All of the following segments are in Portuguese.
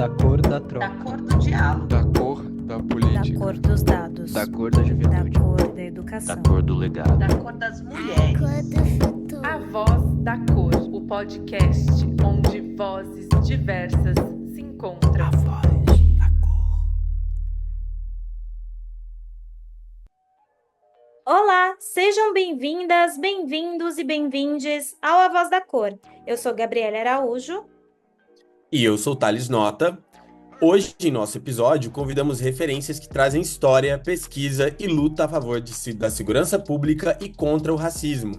Da cor da Da troca. cor do diálogo. Da cor da Da política. cor dos dados. Da cor da Da juventude. cor da Da educação. cor do legado. Da cor das mulheres. A Voz da Cor, o podcast onde vozes diversas se encontram. Olá, sejam bem-vindas, bem-vindos e bem-vindes ao A Voz da Cor. Eu sou Gabriela Araújo. E eu sou Thales Nota. Hoje, em nosso episódio, convidamos referências que trazem história, pesquisa e luta a favor da segurança pública e contra o racismo.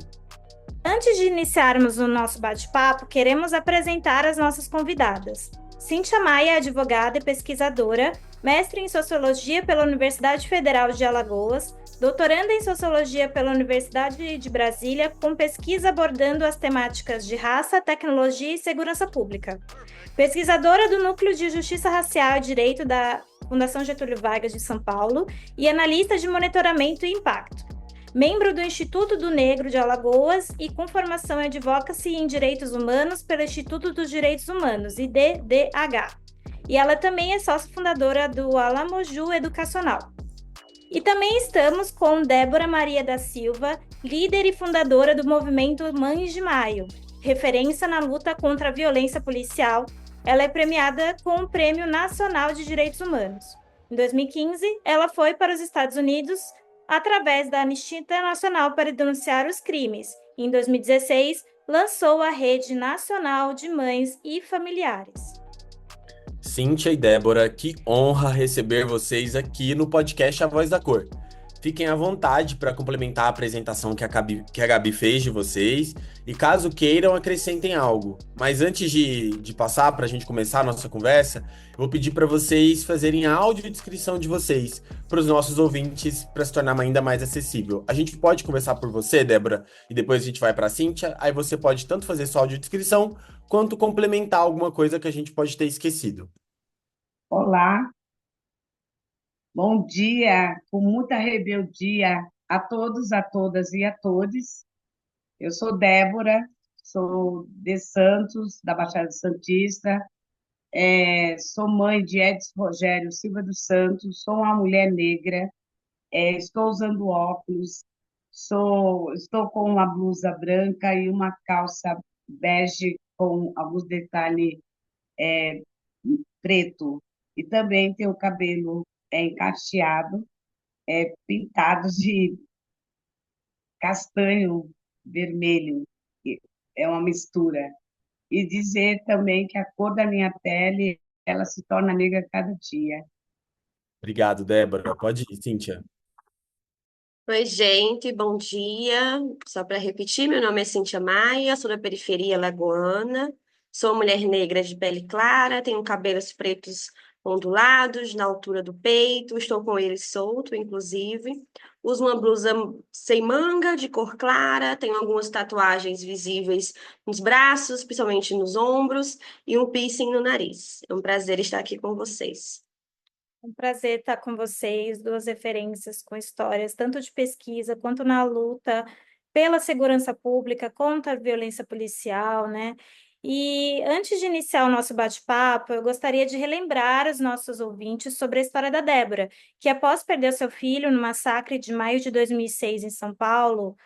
Antes de iniciarmos o nosso bate-papo, queremos apresentar as nossas convidadas. Cíntia Maia é advogada e pesquisadora, mestre em Sociologia pela Universidade Federal de Alagoas, doutoranda em Sociologia pela Universidade de Brasília, com pesquisa abordando as temáticas de raça, tecnologia e segurança pública. Pesquisadora do Núcleo de Justiça Racial e Direito da Fundação Getúlio Vargas de São Paulo e analista de monitoramento e impacto. Membro do Instituto do Negro de Alagoas e com formação em Advocacy em Direitos Humanos pelo Instituto dos Direitos Humanos, IDDH. E ela também é sócia fundadora do Alamoju Educacional. E também estamos com Débora Maria da Silva, líder e fundadora do movimento Mães de Maio, referência na luta contra a violência policial. Ela é premiada com o Prêmio Nacional de Direitos Humanos. Em 2015, ela foi para os Estados Unidos através da Anistia Internacional para denunciar os crimes. Em 2016, lançou a Rede Nacional de Mães e Familiares. Cíntia e Débora, que honra receber vocês aqui no podcast A Voz da Cor. Fiquem à vontade para complementar a apresentação que a Gabi fez de vocês e, caso queiram, acrescentem algo. Mas antes de passar para a gente começar a nossa conversa, eu vou pedir para vocês fazerem a audiodescrição de vocês para os nossos ouvintes para se tornar ainda mais acessível. A gente pode começar por você, Débora, e depois a gente vai para a Cíntia. Aí você pode tanto fazer sua audiodescrição quanto complementar alguma coisa que a gente pode ter esquecido. Olá, bom dia, com muita rebeldia a todos, a todas e a todes. Eu sou Débora, sou de Santos, da Baixada Santista, sou mãe de Edson Rogério Silva dos Santos, sou uma mulher negra, estou usando óculos, estou com uma blusa branca e uma calça bege com alguns detalhes preto. E também tenho o cabelo encaixeado, pintado de castanho vermelho, que é uma mistura. E dizer também que a cor da minha pele, ela se torna negra a cada dia. Obrigado, Débora. Pode ir, Cíntia. Oi, gente, bom dia. Só para repetir, meu nome é Cíntia Maia, sou da periferia lagoana, sou mulher negra de pele clara, tenho cabelos pretos ondulados na altura do peito, estou com ele solto, inclusive. Uso uma blusa sem manga, de cor clara, tenho algumas tatuagens visíveis nos braços, principalmente nos ombros, e um piercing no nariz. É um prazer estar aqui com vocês. Um prazer estar com vocês, duas referências com histórias, tanto de pesquisa quanto na luta pela segurança pública, contra a violência policial, né? E antes de iniciar o nosso bate-papo, eu gostaria de relembrar os nossos ouvintes sobre a história da Débora, que após perder seu filho no massacre de maio de 2006 em São Paulo,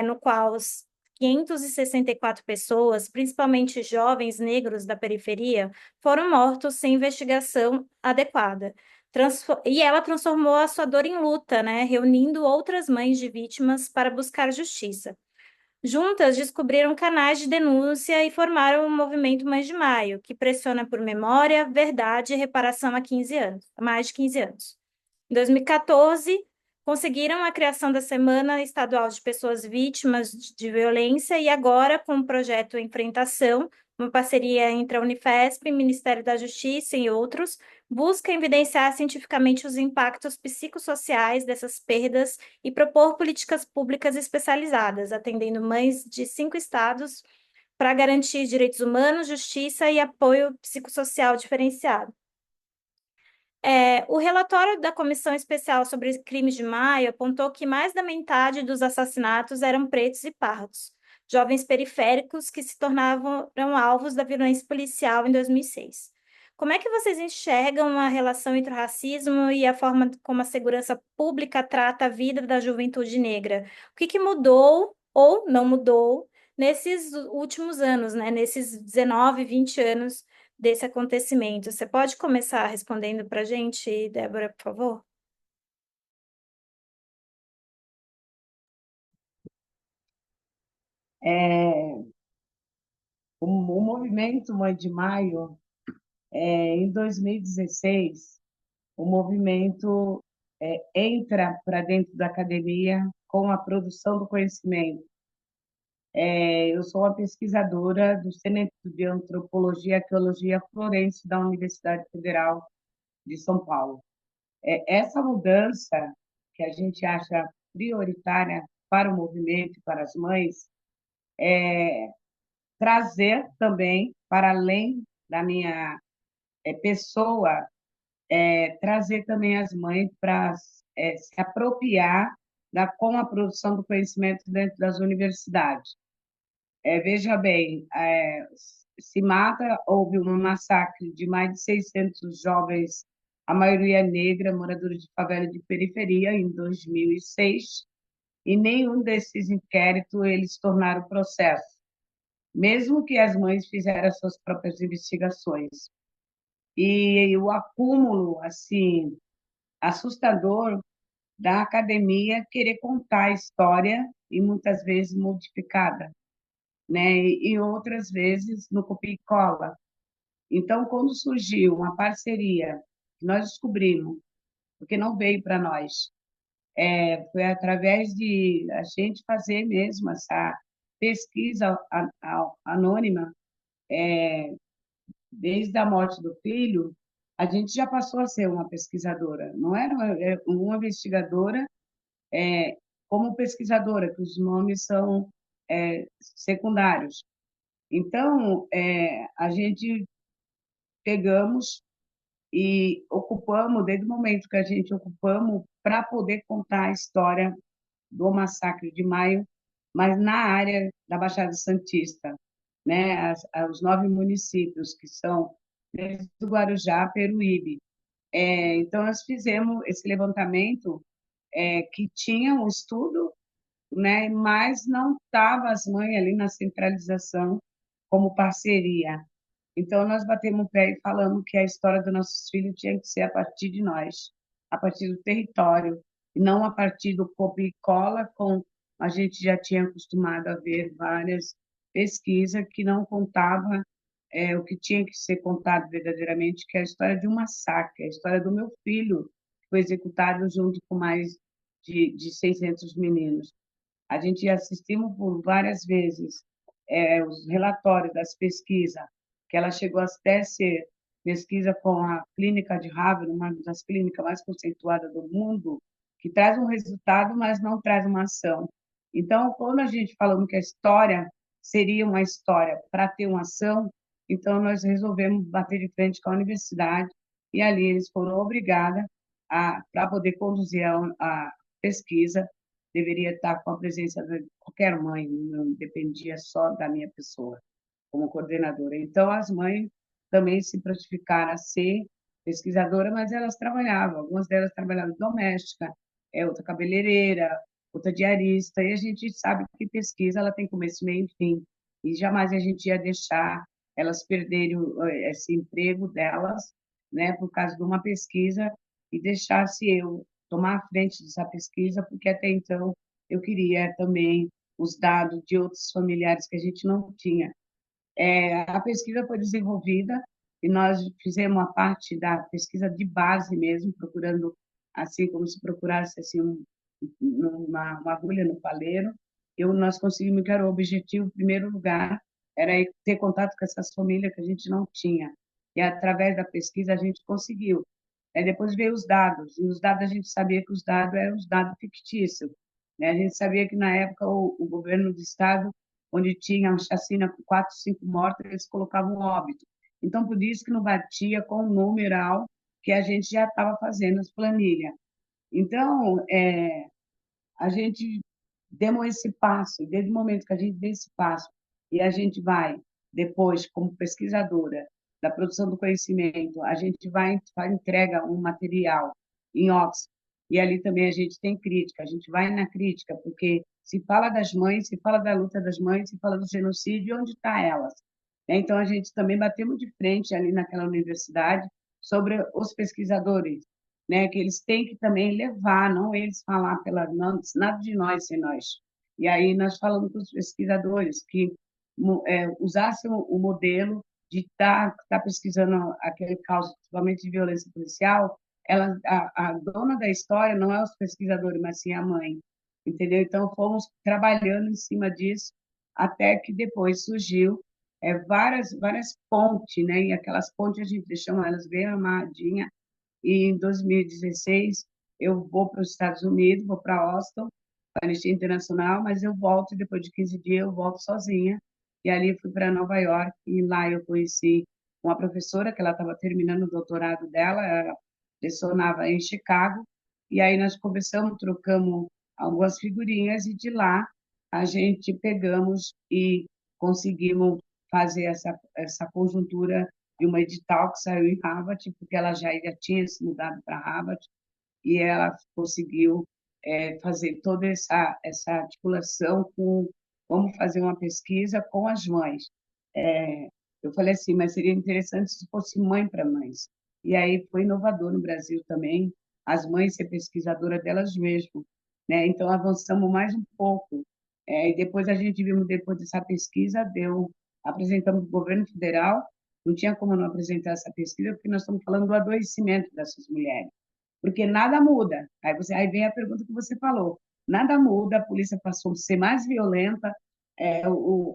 no qual os 564 pessoas, principalmente jovens negros da periferia, foram mortos sem investigação adequada. E ela transformou a sua dor em luta, né? Reunindo outras mães de vítimas para buscar justiça. Juntas, descobriram canais de denúncia e formaram o movimento Mães de Maio, que pressiona por memória, verdade e reparação há mais de 15 anos. Em 2014, conseguiram a criação da Semana Estadual de Pessoas Vítimas de Violência e agora, com o projeto Enfrentação, uma parceria entre a Unifesp, Ministério da Justiça e outros, busca evidenciar cientificamente os impactos psicossociais dessas perdas e propor políticas públicas especializadas, atendendo mães de 5 estados para garantir direitos humanos, justiça e apoio psicossocial diferenciado. O relatório da Comissão Especial sobre Crimes de Maio apontou que mais da metade dos assassinatos eram pretos e pardos, jovens periféricos que se tornavam alvos da violência policial em 2006. Como é que vocês enxergam a relação entre o racismo e a forma como a segurança pública trata a vida da juventude negra? O que que mudou ou não mudou nesses últimos anos, né? Nesses 19, 20 anos desse acontecimento? Você pode começar respondendo para a gente, Débora, por favor? É, o movimento Mãe de Maio, em 2016, o movimento entra para dentro da academia com a produção do conhecimento. Eu sou uma pesquisadora do Centro de Antropologia e Arqueologia Florencio da Universidade Federal de São Paulo. Essa mudança que a gente acha prioritária para o movimento, para as mães, trazer também, para além da minha pessoa, trazer também as mães para se apropriar com a produção do conhecimento dentro das universidades. Veja bem, houve um massacre de mais de 600 jovens, a maioria negra, moradores de favela de periferia, em 2006, e nenhum desses inquéritos eles tornaram processo, mesmo que as mães fizeram as suas próprias investigações. E o acúmulo, assim, assustador da academia querer contar a história e muitas vezes modificada, né? E outras vezes no copia e cola. Então, quando surgiu uma parceria, nós descobrimos, porque não veio para nós, foi através de a gente fazer mesmo essa pesquisa anônima, desde a morte do filho, a gente já passou a ser uma pesquisadora. Não era uma investigadora como pesquisadora, que os nomes são secundários. Então, a gente pegamos e ocupamos, desde o momento que a gente ocupamos, para poder contar a história do massacre de Maio, mas na área da Baixada Santista, né? Os 9 municípios que são desde o Guarujá, Peruíbe. Então, nós fizemos esse levantamento que tinha um estudo, né? Mas não estava as mães ali na centralização como parceria. Então, nós batemos o pé e falamos que a história dos nossos filhos tinha que ser a partir de nós, a partir do território, e não a partir do copia e cola, com a gente já tinha acostumado a ver várias pesquisas que não contavam o que tinha que ser contado verdadeiramente, que é a história de um massacre, a história do meu filho, que foi executado junto com mais de 600 meninos. A gente assistimos por várias vezes os relatórios das pesquisas, que ela chegou até ser pesquisa com a clínica de Harvard, uma das clínicas mais conceituadas do mundo, que traz um resultado, mas não traz uma ação. Então, quando a gente falou que a história seria uma história para ter uma ação, então nós resolvemos bater de frente com a universidade e ali eles foram obrigados para poder conduzir a pesquisa, deveria estar com a presença de qualquer mãe, não dependia só da minha pessoa como coordenadora. Então, as mães também se prontificaram a ser pesquisadora, mas elas trabalhavam, algumas delas trabalhavam doméstica, outra cabeleireira, outra diarista, e a gente sabe que pesquisa ela tem começo, meio e fim, e jamais a gente ia deixar elas perderem esse emprego delas, né, por causa de uma pesquisa, e deixasse eu tomar a frente dessa pesquisa, porque até então eu queria também os dados de outros familiares que a gente não tinha. A pesquisa foi desenvolvida e nós fizemos a parte da pesquisa de base mesmo, procurando, assim como se procurasse assim, uma agulha no palheiro. Nós conseguimos que era o objetivo, em primeiro lugar, era ter contato com essas famílias que a gente não tinha. E através da pesquisa a gente conseguiu. Depois veio os dados, e os dados a gente sabia que os dados eram os dados fictícios. Né? A gente sabia que na época o governo do estado, onde tinha uma chacina com 4, 5 mortos, eles colocavam óbito. Então, por isso que não batia com o numeral que a gente já estava fazendo as planilhas. Então, a gente demos esse passo, e desde o momento que a gente deu esse passo, e a gente vai, depois, como pesquisadora, da produção do conhecimento, a gente entrega um material em Oxford, e ali também a gente tem crítica, a gente vai na crítica, porque se fala das mães, se fala da luta das mães, se fala do genocídio, onde está elas? Então, a gente também batemos de frente ali naquela universidade sobre os pesquisadores, né, que eles têm que também levar, não eles falar pela não, nada de nós sem nós. E aí nós falamos com os pesquisadores que usassem o modelo de estar pesquisando aquele caso, principalmente de violência policial, a dona da história não é os pesquisadores, mas sim a mãe, entendeu? Então, fomos trabalhando em cima disso, até que depois surgiu várias pontes, né? E aquelas pontes a gente deixou elas bem amarradinhas, e em 2016 eu vou para os Estados Unidos, vou para Austin, para a Anistia Internacional, mas eu volto, e depois de 15 dias eu volto sozinha. E ali fui para Nova York, e lá eu conheci uma professora que ela estava terminando o doutorado dela, ela lecionava em Chicago, e aí nós conversamos, trocamos algumas figurinhas, e de lá a gente pegamos e conseguimos fazer essa conjuntura de uma edital que saiu em Harvard, porque ela já tinha se mudado para Harvard, e ela conseguiu fazer toda essa articulação com como fazer uma pesquisa com as mães. Eu falei assim, mas seria interessante se fosse mãe para mães. E aí foi inovador no Brasil também, as mães ser pesquisadora delas mesmas, né? Então avançamos mais um pouco. E depois a gente vimos, depois dessa pesquisa, apresentamos para o governo federal, não tinha como não apresentar essa pesquisa, porque nós estamos falando do adoecimento dessas mulheres, porque nada muda. Aí vem a pergunta que você falou, nada muda, a polícia passou a ser mais violenta,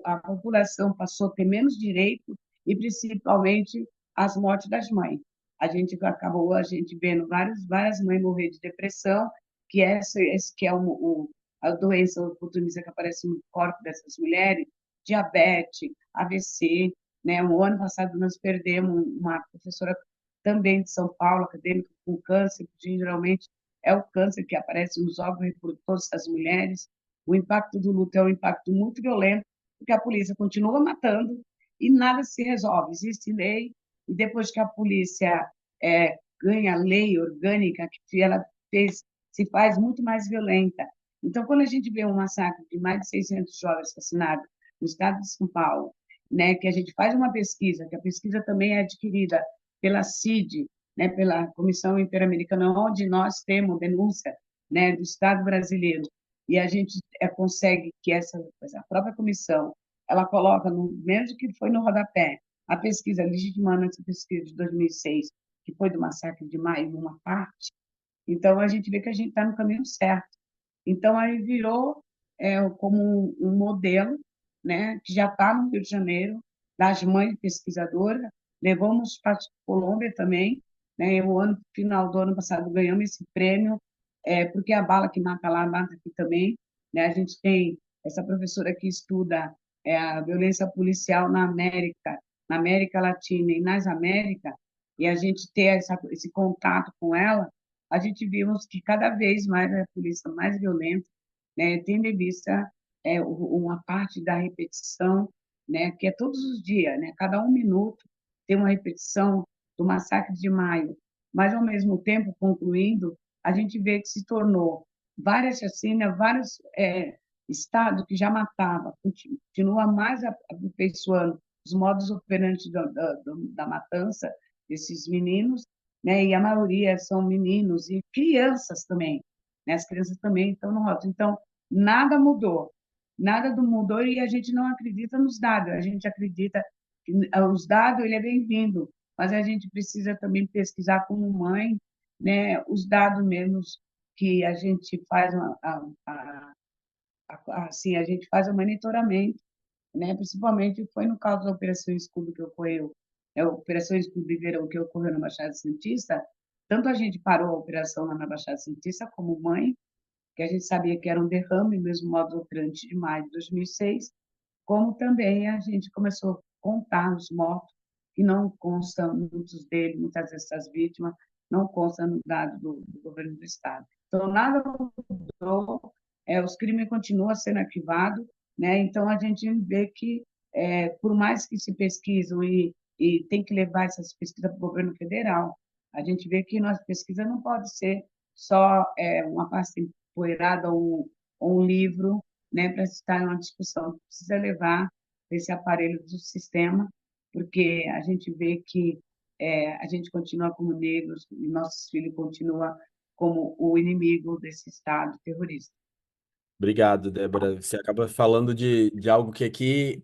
a população passou a ter menos direito, e principalmente as mortes das mães. A gente vendo várias mães morrer de depressão, que esse que é a doença oportunista que aparece no corpo dessas mulheres, diabetes, AVC, né? O ano passado nós perdemos uma professora também de São Paulo, acadêmica, com câncer, que geralmente é o câncer que aparece nos órgãos reprodutores das mulheres. O impacto do luto é um impacto muito violento, porque a polícia continua matando e nada se resolve. Existe lei, e depois que a polícia ganha lei orgânica, que ela se faz muito mais violenta. Então, quando a gente vê um massacre de mais de 600 jovens assassinados no estado de São Paulo, né, que a gente faz uma pesquisa, que a pesquisa também é adquirida pela CID, né, pela Comissão Interamericana, onde nós temos denúncia, né, do Estado brasileiro, e a gente consegue que a própria comissão ela coloca, mesmo que foi no rodapé, a pesquisa, legitimando essa pesquisa de 2006, que foi do massacre de Maio, numa parte, então a gente vê que a gente está no caminho certo. Então, aí virou como um modelo, né, que já está no Rio de Janeiro, das mães pesquisadoras, levamos para a Colômbia também, né, final do ano passado ganhamos esse prêmio, porque a bala que mata lá, mata aqui também, né, a gente tem essa professora que estuda a violência policial na América Latina e nas Américas, e a gente ter esse contato com ela, a gente vimos que cada vez mais a polícia mais violenta, né, tendo em vista uma parte da repetição, né, que é todos os dias, né, cada um minuto tem uma repetição do massacre de Maio, mas ao mesmo tempo, concluindo, a gente vê que se tornou várias chacinas, vários estados que já matavam, continua mais aperfeiçoando os modos operantes da matança desses meninos, né? E a maioria são meninos e crianças também, né? As crianças também estão no rótulo. Então, nada mudou, e a gente não acredita nos dados, a gente acredita que os dados ele é bem-vindo, mas a gente precisa também pesquisar como mãe, né? Os dados mesmos que a gente faz assim, a gente faz o monitoramento, né? Principalmente foi no caso da Operação Escudo que ocorreu, a Operação Escudo de Verão que ocorreu na Baixada Santista, tanto a gente parou a operação lá na Baixada Santista como mãe, que a gente sabia que era um derrame, mesmo modo operante de maio de 2006, como também a gente começou a contar os mortos, que não constam, muitas dessas vítimas, não constam no dado do governo do Estado. Então, nada mudou, os crimes continuam sendo arquivados, né? Então, a gente vê que, por mais que se pesquisam e e tem que levar essas pesquisas para o governo federal. A gente vê que nossa pesquisa não pode ser só uma pasta empoeirada ou um livro, né, para estar numa discussão. Precisa levar esse aparelho do sistema, porque a gente vê que a gente continua como negros e nossos filhos continuam como o inimigo desse Estado terrorista. Obrigado, Débora. Você acaba falando de algo que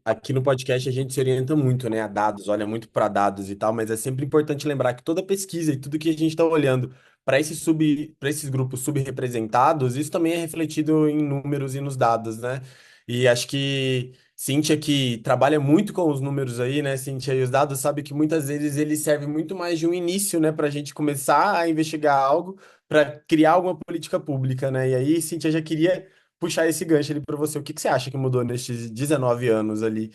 aqui no podcast a gente se orienta muito, né? A dados, olha muito para dados e tal, mas é sempre importante lembrar que toda pesquisa e tudo que a gente está olhando para esses grupos subrepresentados, isso também é refletido em números e nos dados, né? E acho que Cíntia, que trabalha muito com os números aí, né, Cíntia, e os dados, sabe que muitas vezes ele serve muito mais de um início, né, para a gente começar a investigar algo, para criar alguma política pública, né? E aí, Cíntia, já queria puxar esse gancho ali para você. O que que você acha que mudou nestes 19 anos ali?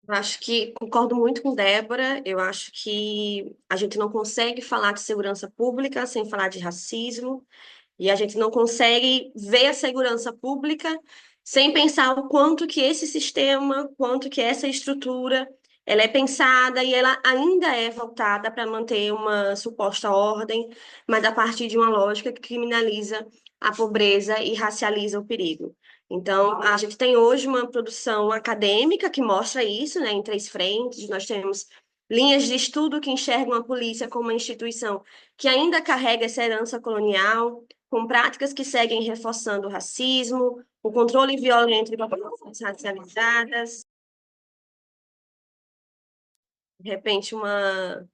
Eu acho que concordo muito com Débora. Eu acho que a gente não consegue falar de segurança pública sem falar de racismo, e a gente não consegue ver a segurança pública sem pensar o quanto que esse sistema, quanto que essa estrutura, ela é pensada e ela ainda é voltada para manter uma suposta ordem, mas a partir de uma lógica que criminaliza a pobreza e racializa o perigo. Então, a gente tem hoje uma produção acadêmica que mostra isso, né, em três frentes. Nós temos linhas de estudo que enxergam a polícia como uma instituição que ainda carrega essa herança colonial, com práticas que seguem reforçando o racismo, o controle violento de populações racializadas, de repente uma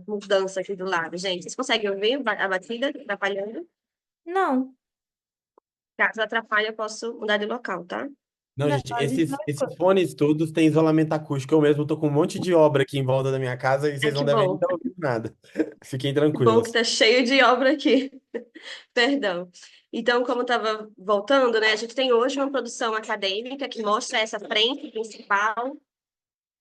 mudança aqui do lado. Gente, vocês conseguem ouvir a batida atrapalhando? Não, Caso atrapalhe, eu posso mudar de local, tá? Não, não, gente, a gente não esses escuta. fones todos têm isolamento acústico. Eu mesmo tô com um monte de obra aqui em volta da minha casa e É vocês que não devem nem bom. estar ouvindo nada. Fiquem Que bom que tranquilos. tá cheio de obra aqui. Perdão. Então, como estava voltando, né, a gente tem hoje uma produção acadêmica que mostra essa frente principal,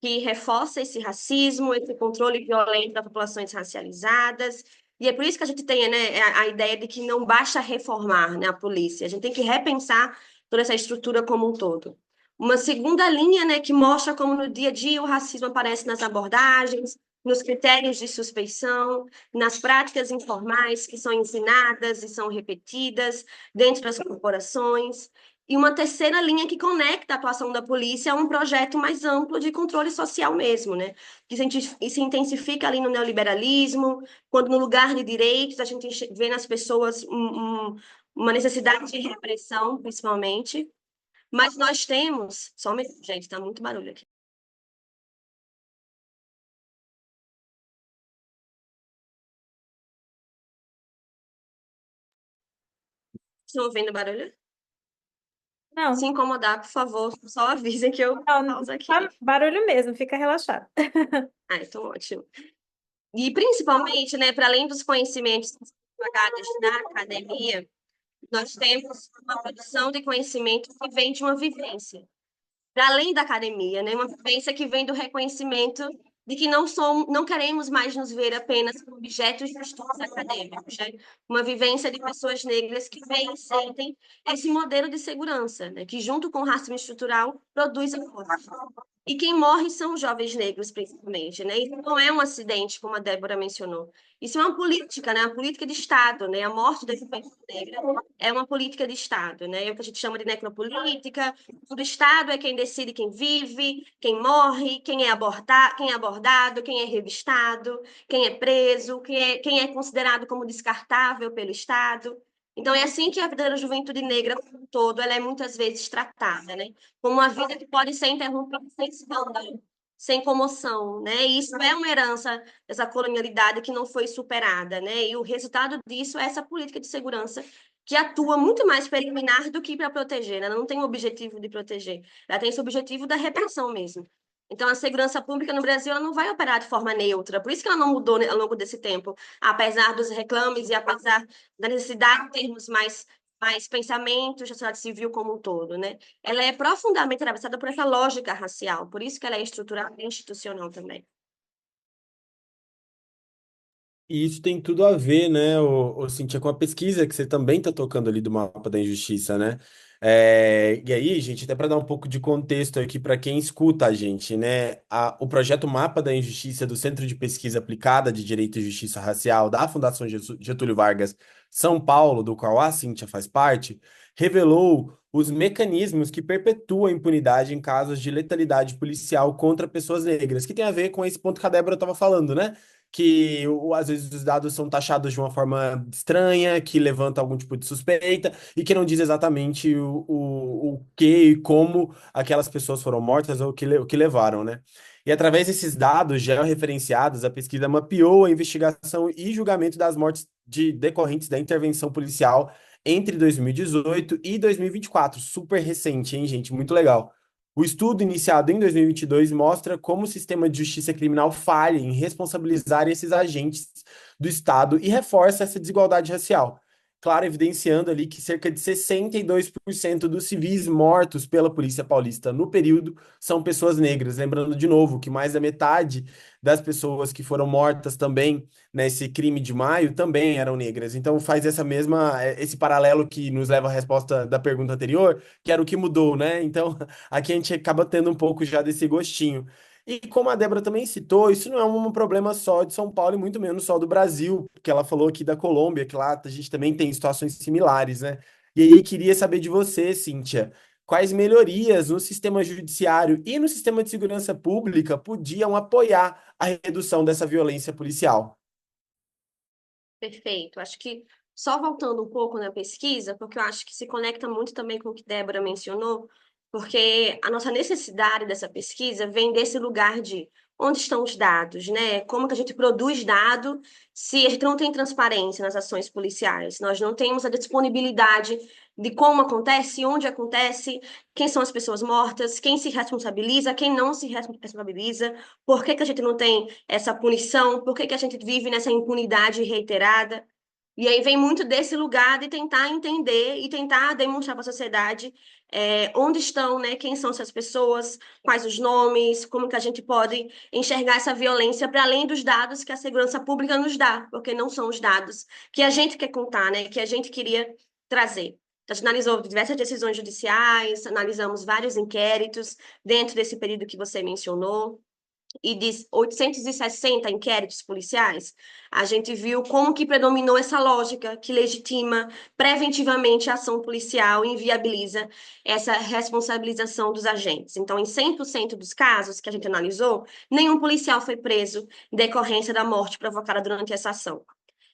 que reforça esse racismo, esse controle violento das populações racializadas. E é por isso que a gente tem, né, a ideia de que não basta reformar, né, a polícia, a gente tem que repensar toda essa estrutura como um todo. Uma segunda linha, né, que mostra como no dia a dia o racismo aparece nas abordagens, nos critérios de suspeição, nas práticas informais que são ensinadas e são repetidas dentro das corporações. E uma terceira linha que conecta a atuação da polícia a um projeto mais amplo de controle social mesmo, né? Que se intensifica ali no neoliberalismo, quando no lugar de direitos a gente vê nas pessoas uma necessidade de repressão, principalmente. Mas nós temos. Só um minuto, gente, tá muito barulho aqui. Estão ouvindo barulho? Se Não, incomodar, por favor, só avisem que eu não, pauso tá aqui. barulho mesmo, fica relaxado. Ah, então ótimo. E principalmente, né, para além dos conhecimentos pagados na academia, nós temos uma produção de conhecimento que vem de uma vivência, para além da academia, né? Uma vivência que vem do reconhecimento de que não queremos mais nos ver apenas como objetos de estudos acadêmicos, né? Uma vivência de pessoas negras que veem e sentem esse modelo de segurança, né? Que junto com o racismo estrutural produz a força. E quem morre são os jovens negros, principalmente, né? Isso não é um acidente, como a Débora mencionou. Isso é uma política, né? Uma política de Estado, né? A morte da juventude negra é uma política de Estado, né? É o que a gente chama de necropolítica. O Estado é quem decide quem vive, quem morre, quem é abordado, quem é revistado, quem é preso, quem é considerado como descartável pelo Estado. Então, é assim que a vida da juventude negra, como um todo, ela é muitas vezes tratada, né? Como uma vida que pode ser interrompida sem escândalo, sem comoção, né? E isso é uma herança dessa colonialidade que não foi superada, né? E o resultado disso é essa política de segurança que atua muito mais para eliminar do que para proteger, né? Ela não tem o objetivo de proteger, ela tem esse objetivo da repressão mesmo. Então, a segurança pública no Brasil ela não vai operar de forma neutra, por isso que ela não mudou, né, ao longo desse tempo, apesar dos reclames e apesar da necessidade de termos mais pensamentos da sociedade civil como um todo, né? Ela é profundamente atravessada por essa lógica racial, por isso que ela é estrutural e institucional também. E isso tem tudo a ver, né, Cíntia, com a pesquisa que você também está tocando ali do mapa da injustiça, né? E aí, gente, até para dar um pouco de contexto aqui para quem escuta a gente, né? O projeto Mapa da Injustiça do Centro de Pesquisa Aplicada de Direito e Justiça Racial da Fundação Getúlio Vargas São Paulo, do qual a Cíntia faz parte, revelou os mecanismos que perpetuam a impunidade em casos de letalidade policial contra pessoas negras, que tem a ver com esse ponto que a Débora estava falando, né? Que às vezes os dados são taxados de uma forma estranha, que levanta algum tipo de suspeita e que não diz exatamente o que e como aquelas pessoas foram mortas ou o que levaram, né? E através desses dados georreferenciados, a pesquisa mapeou a investigação e julgamento das mortes decorrentes da intervenção policial entre 2018 e 2024. Super recente, hein, gente? Muito legal. O estudo, iniciado em 2022, mostra como o sistema de justiça criminal falha em responsabilizar esses agentes do Estado e reforça essa desigualdade racial. Claro, evidenciando ali que cerca de 62% dos civis mortos pela Polícia Paulista no período são pessoas negras. Lembrando de novo que mais da metade das pessoas que foram mortas também nesse crime de maio também eram negras. Então faz esse paralelo que nos leva à resposta da pergunta anterior, que era o que mudou, né? Então aqui a gente acaba tendo um pouco já desse gostinho. E como a Débora também citou, isso não é um problema só de São Paulo e muito menos só do Brasil, porque ela falou aqui da Colômbia, que lá a gente também tem situações similares, né? E aí queria saber de você, Cíntia, quais melhorias no sistema judiciário e no sistema de segurança pública podiam apoiar a redução dessa violência policial? Perfeito. Acho que só voltando um pouco na pesquisa, porque eu acho que se conecta muito também com o que Débora mencionou, porque a nossa necessidade dessa pesquisa vem desse lugar de onde estão os dados, né? Como que a gente produz dado se a gente não tem transparência nas ações policiais? Nós não temos a disponibilidade de como acontece, onde acontece, quem são as pessoas mortas, quem se responsabiliza, quem não se responsabiliza, por que que a gente não tem essa punição, por que que a gente vive nessa impunidade reiterada. E aí vem muito desse lugar de tentar entender e tentar demonstrar para a sociedade onde estão, né, quem são essas pessoas, quais os nomes, como que a gente pode enxergar essa violência para além dos dados que a segurança pública nos dá, porque não são os dados que a gente quer contar, né, que a gente queria trazer. A gente analisou diversas decisões judiciais, analisamos vários inquéritos dentro desse período que você mencionou, e de 860 inquéritos policiais, a gente viu como que predominou essa lógica que legitima preventivamente a ação policial e inviabiliza essa responsabilização dos agentes. Então, em 100% dos casos que a gente analisou, nenhum policial foi preso em decorrência da morte provocada durante essa ação.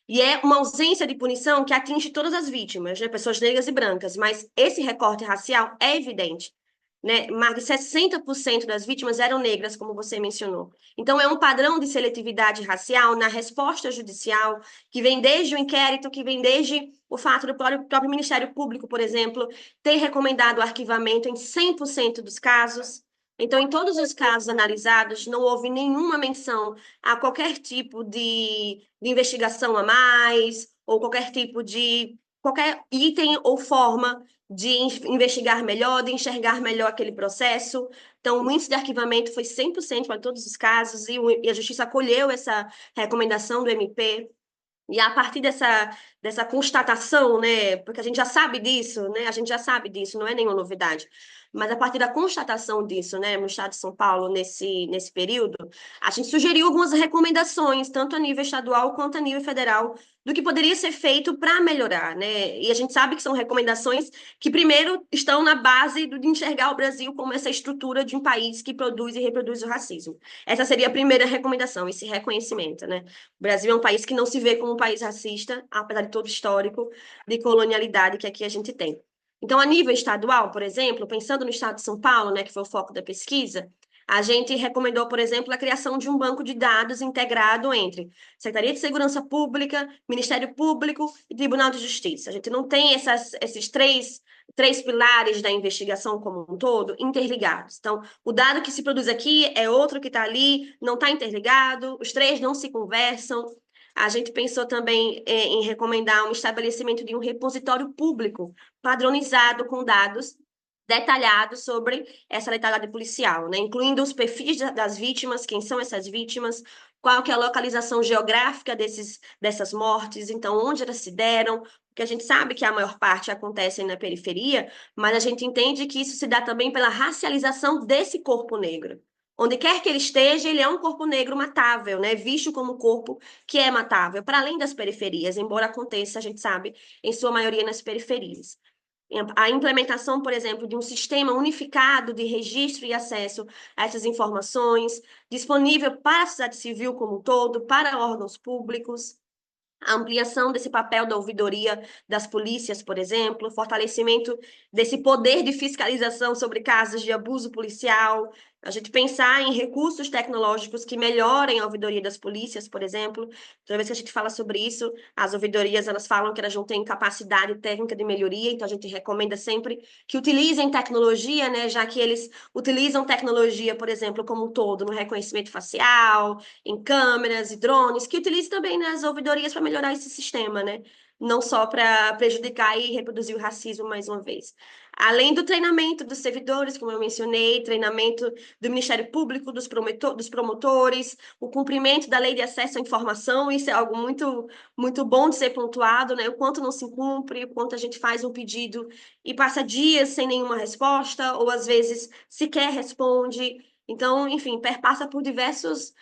E é uma ausência de punição que atinge todas as vítimas, né, pessoas negras e brancas, mas esse recorte racial é evidente, né? Mais de 60% das vítimas eram negras, como você mencionou. Então, é um padrão de seletividade racial na resposta judicial, que vem desde o inquérito, que vem desde o fato do próprio Ministério Público, por exemplo, ter recomendado o arquivamento em 100% dos casos. Então, em todos os casos analisados, não houve nenhuma menção a qualquer tipo de investigação a mais, ou qualquer tipo de qualquer item ou forma de investigar melhor, de enxergar melhor aquele processo. Então, o índice de arquivamento foi 100% para todos os casos, e a Justiça acolheu essa recomendação do MP. E a partir dessa constatação, né, porque a gente já sabe disso, né, a gente já sabe disso, não é nenhuma novidade, mas a partir da constatação disso, né, no estado de São Paulo, nesse período, a gente sugeriu algumas recomendações, tanto a nível estadual quanto a nível federal, do que poderia ser feito para melhorar, né, e a gente sabe que são recomendações que, primeiro, estão na base de enxergar o Brasil como essa estrutura de um país que produz e reproduz o racismo. Essa seria a primeira recomendação, esse reconhecimento, né. O Brasil é um país que não se vê como um país racista, apesar de todo o histórico de colonialidade que aqui a gente tem. Então, a nível estadual, por exemplo, pensando no estado de São Paulo, né, que foi o foco da pesquisa, a gente recomendou, por exemplo, a criação de um banco de dados integrado entre Secretaria de Segurança Pública, Ministério Público e Tribunal de Justiça. A gente não tem esses três pilares da investigação como um todo interligados. Então, o dado que se produz aqui é outro que está ali, não está interligado, os três não se conversam. A gente pensou também em recomendar um estabelecimento de um repositório público padronizado com dados detalhados sobre essa letalidade policial, né? Incluindo os perfis das vítimas, quem são essas vítimas, qual que é a localização geográfica dessas mortes, então onde elas se deram, o porque a gente sabe que a maior parte acontece na periferia, mas a gente entende que isso se dá também pela racialização desse corpo negro. Onde quer que ele esteja, ele é um corpo negro matável, né? Visto como um corpo que é matável, para além das periferias, embora aconteça, a gente sabe, em sua maioria nas periferias. A implementação, por exemplo, de um sistema unificado de registro e acesso a essas informações, disponível para a sociedade civil como um todo, para órgãos públicos, a ampliação desse papel da ouvidoria das polícias, por exemplo, fortalecimento desse poder de fiscalização sobre casos de abuso policial, a gente pensar em recursos tecnológicos que melhorem a ouvidoria das polícias, por exemplo. Toda vez que a gente fala sobre isso, as ouvidorias, elas falam que elas não têm capacidade técnica de melhoria, então a gente recomenda sempre que utilizem tecnologia, né, já que eles utilizam tecnologia, por exemplo, como um todo, no reconhecimento facial, em câmeras e drones, que utilize também nas ouvidorias para melhorar esse sistema, né? Não só para prejudicar e reproduzir o racismo mais uma vez. Além do treinamento dos servidores, como eu mencionei, treinamento do Ministério Público, dos promotores, o cumprimento da lei de acesso à informação, isso é algo muito, muito bom de ser pontuado, né? O quanto não se cumpre, o quanto a gente faz um pedido e passa dias sem nenhuma resposta, ou às vezes sequer responde. Então, enfim, perpassa por diversas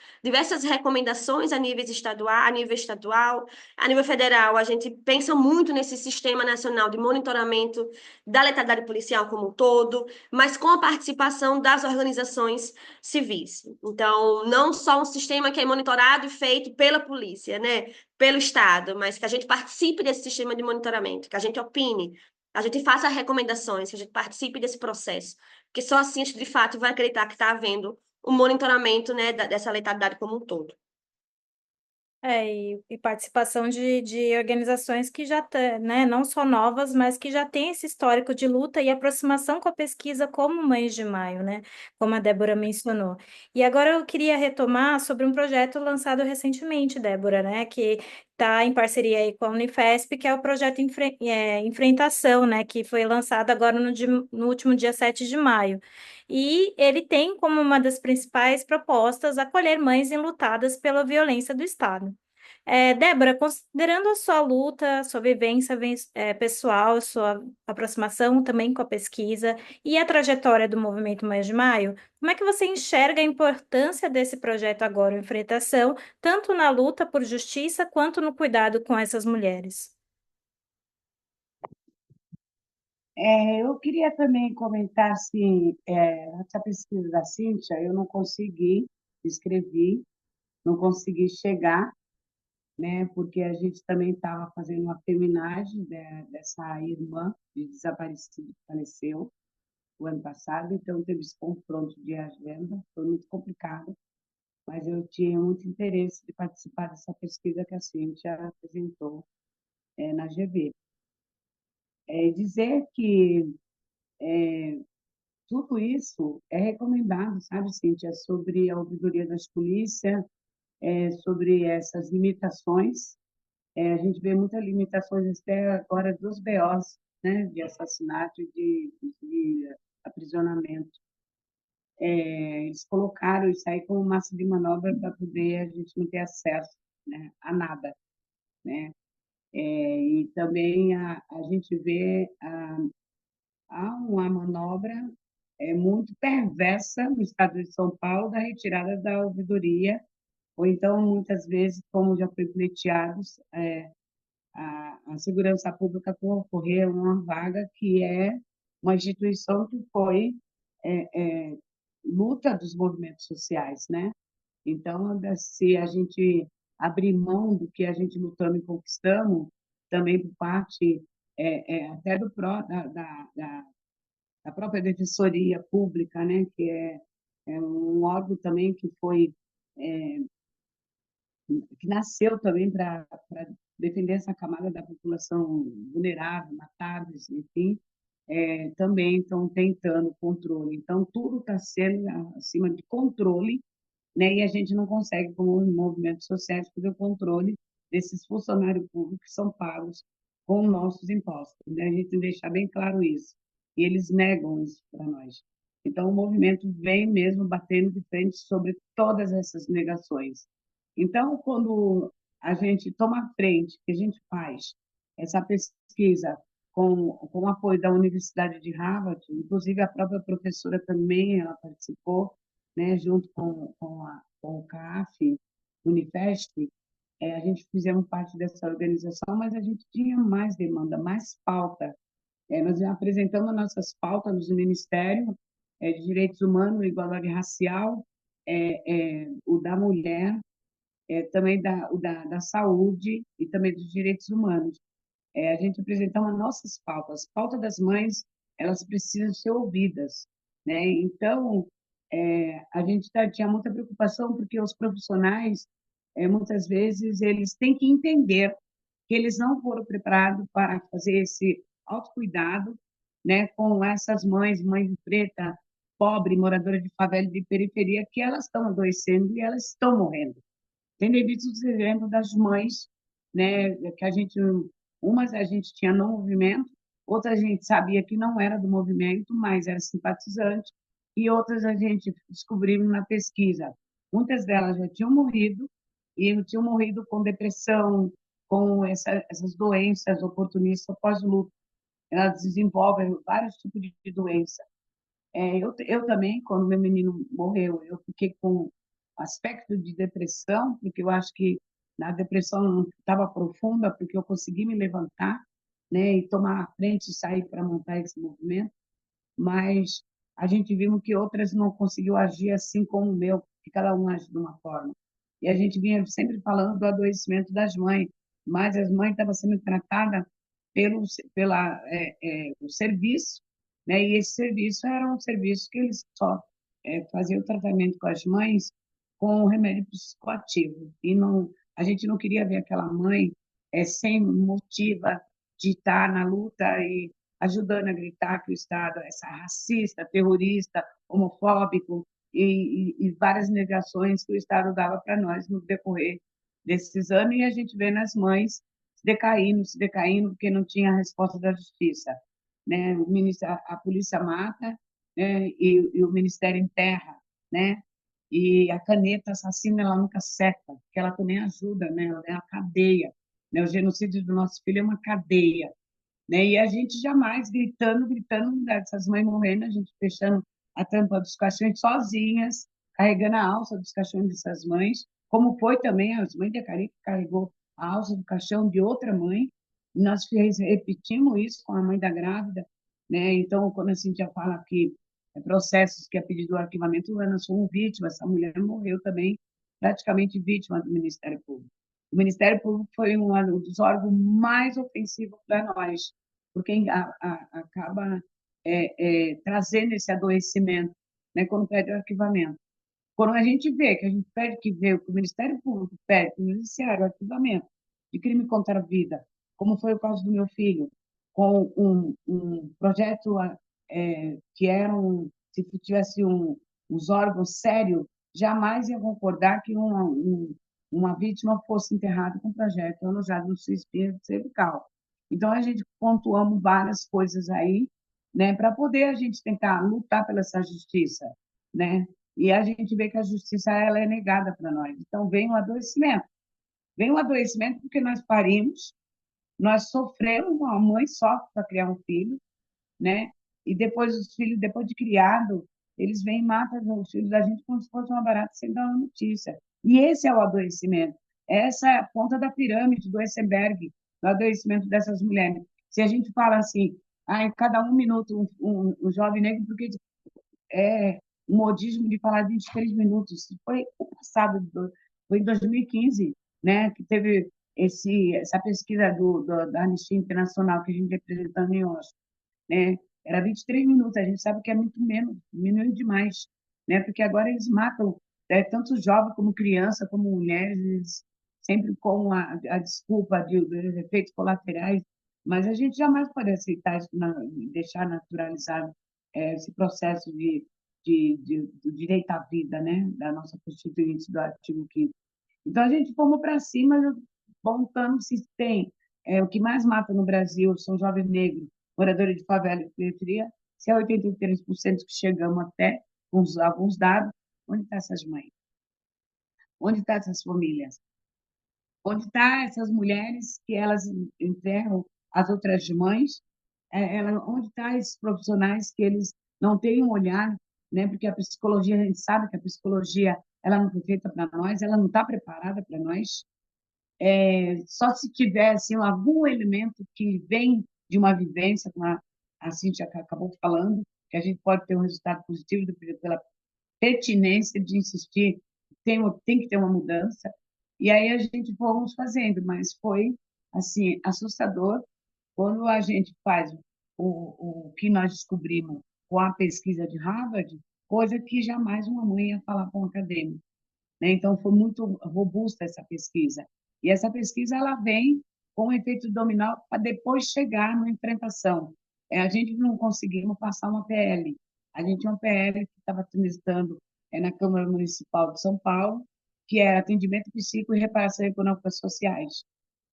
recomendações a nível estadual, a nível federal. A gente pensa muito nesse sistema nacional de monitoramento da letalidade policial como um todo, mas com a participação das organizações civis. Então, não só um sistema que é monitorado e feito pela polícia, né, pelo Estado, mas que a gente participe desse sistema de monitoramento, que a gente opine, a gente faça recomendações, que a gente participe desse processo, porque só assim a gente, de fato, vai acreditar que está havendo um monitoramento, né, dessa letalidade como um todo. E participação de organizações que já têm, né, não só novas, mas que já têm esse histórico de luta e aproximação com a pesquisa, como Mães de Maio, né, como a Débora mencionou. E agora eu queria retomar sobre um projeto lançado recentemente, Débora, né, que está em parceria aí com a Unifesp, que é o projeto Enfrentação, né, que foi lançado agora no último dia 7 de maio. E ele tem como uma das principais propostas acolher mães enlutadas pela violência do Estado. Débora, considerando a sua luta, sua vivência pessoal, sua aproximação também com a pesquisa e a trajetória do movimento Mais de Maio, como é que você enxerga a importância desse projeto agora, o Enfrentação, tanto na luta por justiça quanto no cuidado com essas mulheres? Eu queria também comentar, assim, essa pesquisa da Cíntia, eu não consegui escrever, não consegui chegar, né, porque a gente também estava fazendo uma feminagem dessa irmã de desaparecido que faleceu o ano passado, então teve esse confronto de agenda, foi muito complicado, mas eu tinha muito interesse de participar dessa pesquisa que a Cíntia apresentou na GV. Dizer que tudo isso é recomendado, sabe, Cíntia, sobre a ouvidoria das polícias, sobre essas limitações. A gente vê muitas limitações até agora dos BOs, né, de assassinato e de aprisionamento. Eles colocaram isso aí como massa de manobra para poder a gente não ter acesso, né, a nada, né? E também a gente vê há uma manobra muito perversa no estado de São Paulo da retirada da ouvidoria, ou então, muitas vezes, como já foi pleiteados, a segurança pública concorrer a uma vaga que é uma instituição que foi luta dos movimentos sociais, né? Então, se a gente abrir mão do que a gente lutando e conquistamos, também por parte até da própria Defensoria Pública, né? Que é um órgão também que nasceu também para defender essa camada da população vulnerável, matados, enfim, também estão tentando controle. Então, tudo está sendo acima de controle, né? E a gente não consegue, como movimentos sociais, fazer o controle desses funcionários públicos que são pagos com nossos impostos, né? A gente tem que deixar bem claro isso. E eles negam isso para nós. Então, o movimento vem mesmo batendo de frente sobre todas essas negações. Então, quando a gente toma a frente, o que a gente faz? essa pesquisa com o apoio da Universidade de Harvard, inclusive a própria professora também ela participou, né, junto com o CAF, Unifesp, a gente fizemos parte dessa organização, mas a gente tinha mais demanda, mais pauta. Nós apresentamos nossas pautas no Ministério de Direitos Humanos e Igualdade Racial, o da mulher, também da saúde e também dos direitos humanos. A gente apresentava nossas pautas. As pautas das mães, elas precisam ser ouvidas, né? Então, a gente tinha muita preocupação porque os profissionais, muitas vezes, eles têm que entender que eles não foram preparados para fazer esse autocuidado, né, com essas mães preta, pobre, moradora de favela e de periferia, que elas estão adoecendo e elas estão morrendo. Tem visto os exemplos das mães, né, que umas a gente tinha no movimento, outras a gente sabia que não era do movimento, mas era simpatizante, e outras a gente descobriu na pesquisa. Muitas delas já tinham morrido, e tinham morrido com depressão, com essas doenças oportunistas pós-luto. Elas desenvolvem vários tipos de doença. Eu também, quando meu menino morreu, eu fiquei com aspecto de depressão, porque eu acho que na depressão estava profunda, porque eu consegui me levantar, né, e tomar a frente e sair para montar esse movimento, mas a gente viu que outras não conseguiu agir assim como o meu, que cada um age de uma forma. E a gente vinha sempre falando do adoecimento das mães, mas as mães estavam sendo tratadas o serviço, né? E esse serviço era um serviço que eles só faziam o tratamento com as mães com o remédio psicoativo. E não, a gente não queria ver aquela mãe sem motiva de estar na luta e ajudando a gritar que o Estado é racista, terrorista, homofóbico e várias negações que o Estado dava para nós no decorrer desses anos, e a gente vê nas mães se decaindo, porque não tinha a resposta da justiça. Né? A polícia mata, né? E o Ministério enterra, né? E a caneta assassina, ela nunca seca, porque ela também ajuda, né? Ela é a cadeia. Né? O genocídio do nosso filho é uma cadeia. Né? E a gente jamais gritando, dessas mães morrendo, a gente fechando a tampa dos caixões sozinhas, carregando a alça dos caixões dessas mães, como foi também as mães de Acari, que carregou a alça do caixão de outra mãe. Nós repetimos isso com a mãe da grávida, né? Então, quando a gente já fala que processos que é pedido o arquivamento, nós fomos vítimas, essa mulher morreu também, praticamente vítima do Ministério Público. O Ministério Público foi um dos órgãos mais ofensivos para nós, porque acaba trazendo esse adoecimento, né, quando pede o arquivamento. Quando a gente vê que a gente pede que vê o que o Ministério Público pede, o Judiciário, o arquivamento de crime contra a vida, como foi o caso do meu filho, com um projeto que se tivesse uns órgãos sérios, jamais ia concordar que uma vítima fosse enterrada com projeto alojado no seu espírito cervical. Então, a gente pontuamos várias coisas aí, né, para poder a gente tentar lutar pela essa justiça, né? E a gente vê que a justiça ela é negada para nós. Então, vem o adoecimento. Vem o adoecimento porque nós parimos, nós sofremos, uma mãe sofre para criar um filho, né? E depois os filhos, depois de criado, eles vêm e matam os filhos da gente como se fosse uma barata sem dar uma notícia. E esse é o adoecimento. Essa é a ponta da pirâmide do iceberg, do adoecimento dessas mulheres. Se a gente fala assim, em cada 1 minuto um jovem negro, porque é um modismo de falar 23 minutos. Foi o passado, foi em 2015, né, que teve essa pesquisa da Anistia Internacional que a gente apresentou em Washington, né? Era 23 minutos, a gente sabe que é muito menos, diminuiu demais, né? Porque agora eles matam tanto jovens como criança, como mulheres, eles sempre com a desculpa dos efeitos colaterais, mas a gente jamais pode aceitar isso, deixar naturalizado esse processo do direito à vida, né? Da nossa Constituinte, do artigo 5º. Então, a gente fomos para cima, montando se tem. O que mais mata no Brasil são jovens negros, moradores de favela e periferia, se é 83% que chegamos até, com alguns dados, onde estão essas mães? Onde estão essas famílias? Onde estão essas mulheres que elas enterram as outras mães? Onde estão esses profissionais que eles não têm um olhar, né? Porque a psicologia, a gente sabe que a psicologia ela não foi feita para nós, ela não está preparada para nós. Só se tiver assim, algum elemento que vem de uma vivência, como a Cíntia acabou falando, que a gente pode ter um resultado positivo pela pertinência de insistir, tem que ter uma mudança. E aí a gente fomos fazendo, mas foi assim assustador quando a gente faz o que nós descobrimos com a pesquisa de Harvard, coisa que jamais uma mãe ia falar com um acadêmico, né? Então, foi muito robusta essa pesquisa. E essa pesquisa ela vem com um efeito dominó para depois chegar na enfrentação. A gente não conseguimos passar uma PL. A gente tinha uma PL que estava transitando na Câmara Municipal de São Paulo, que era atendimento psíquico e reparação econômica sociais,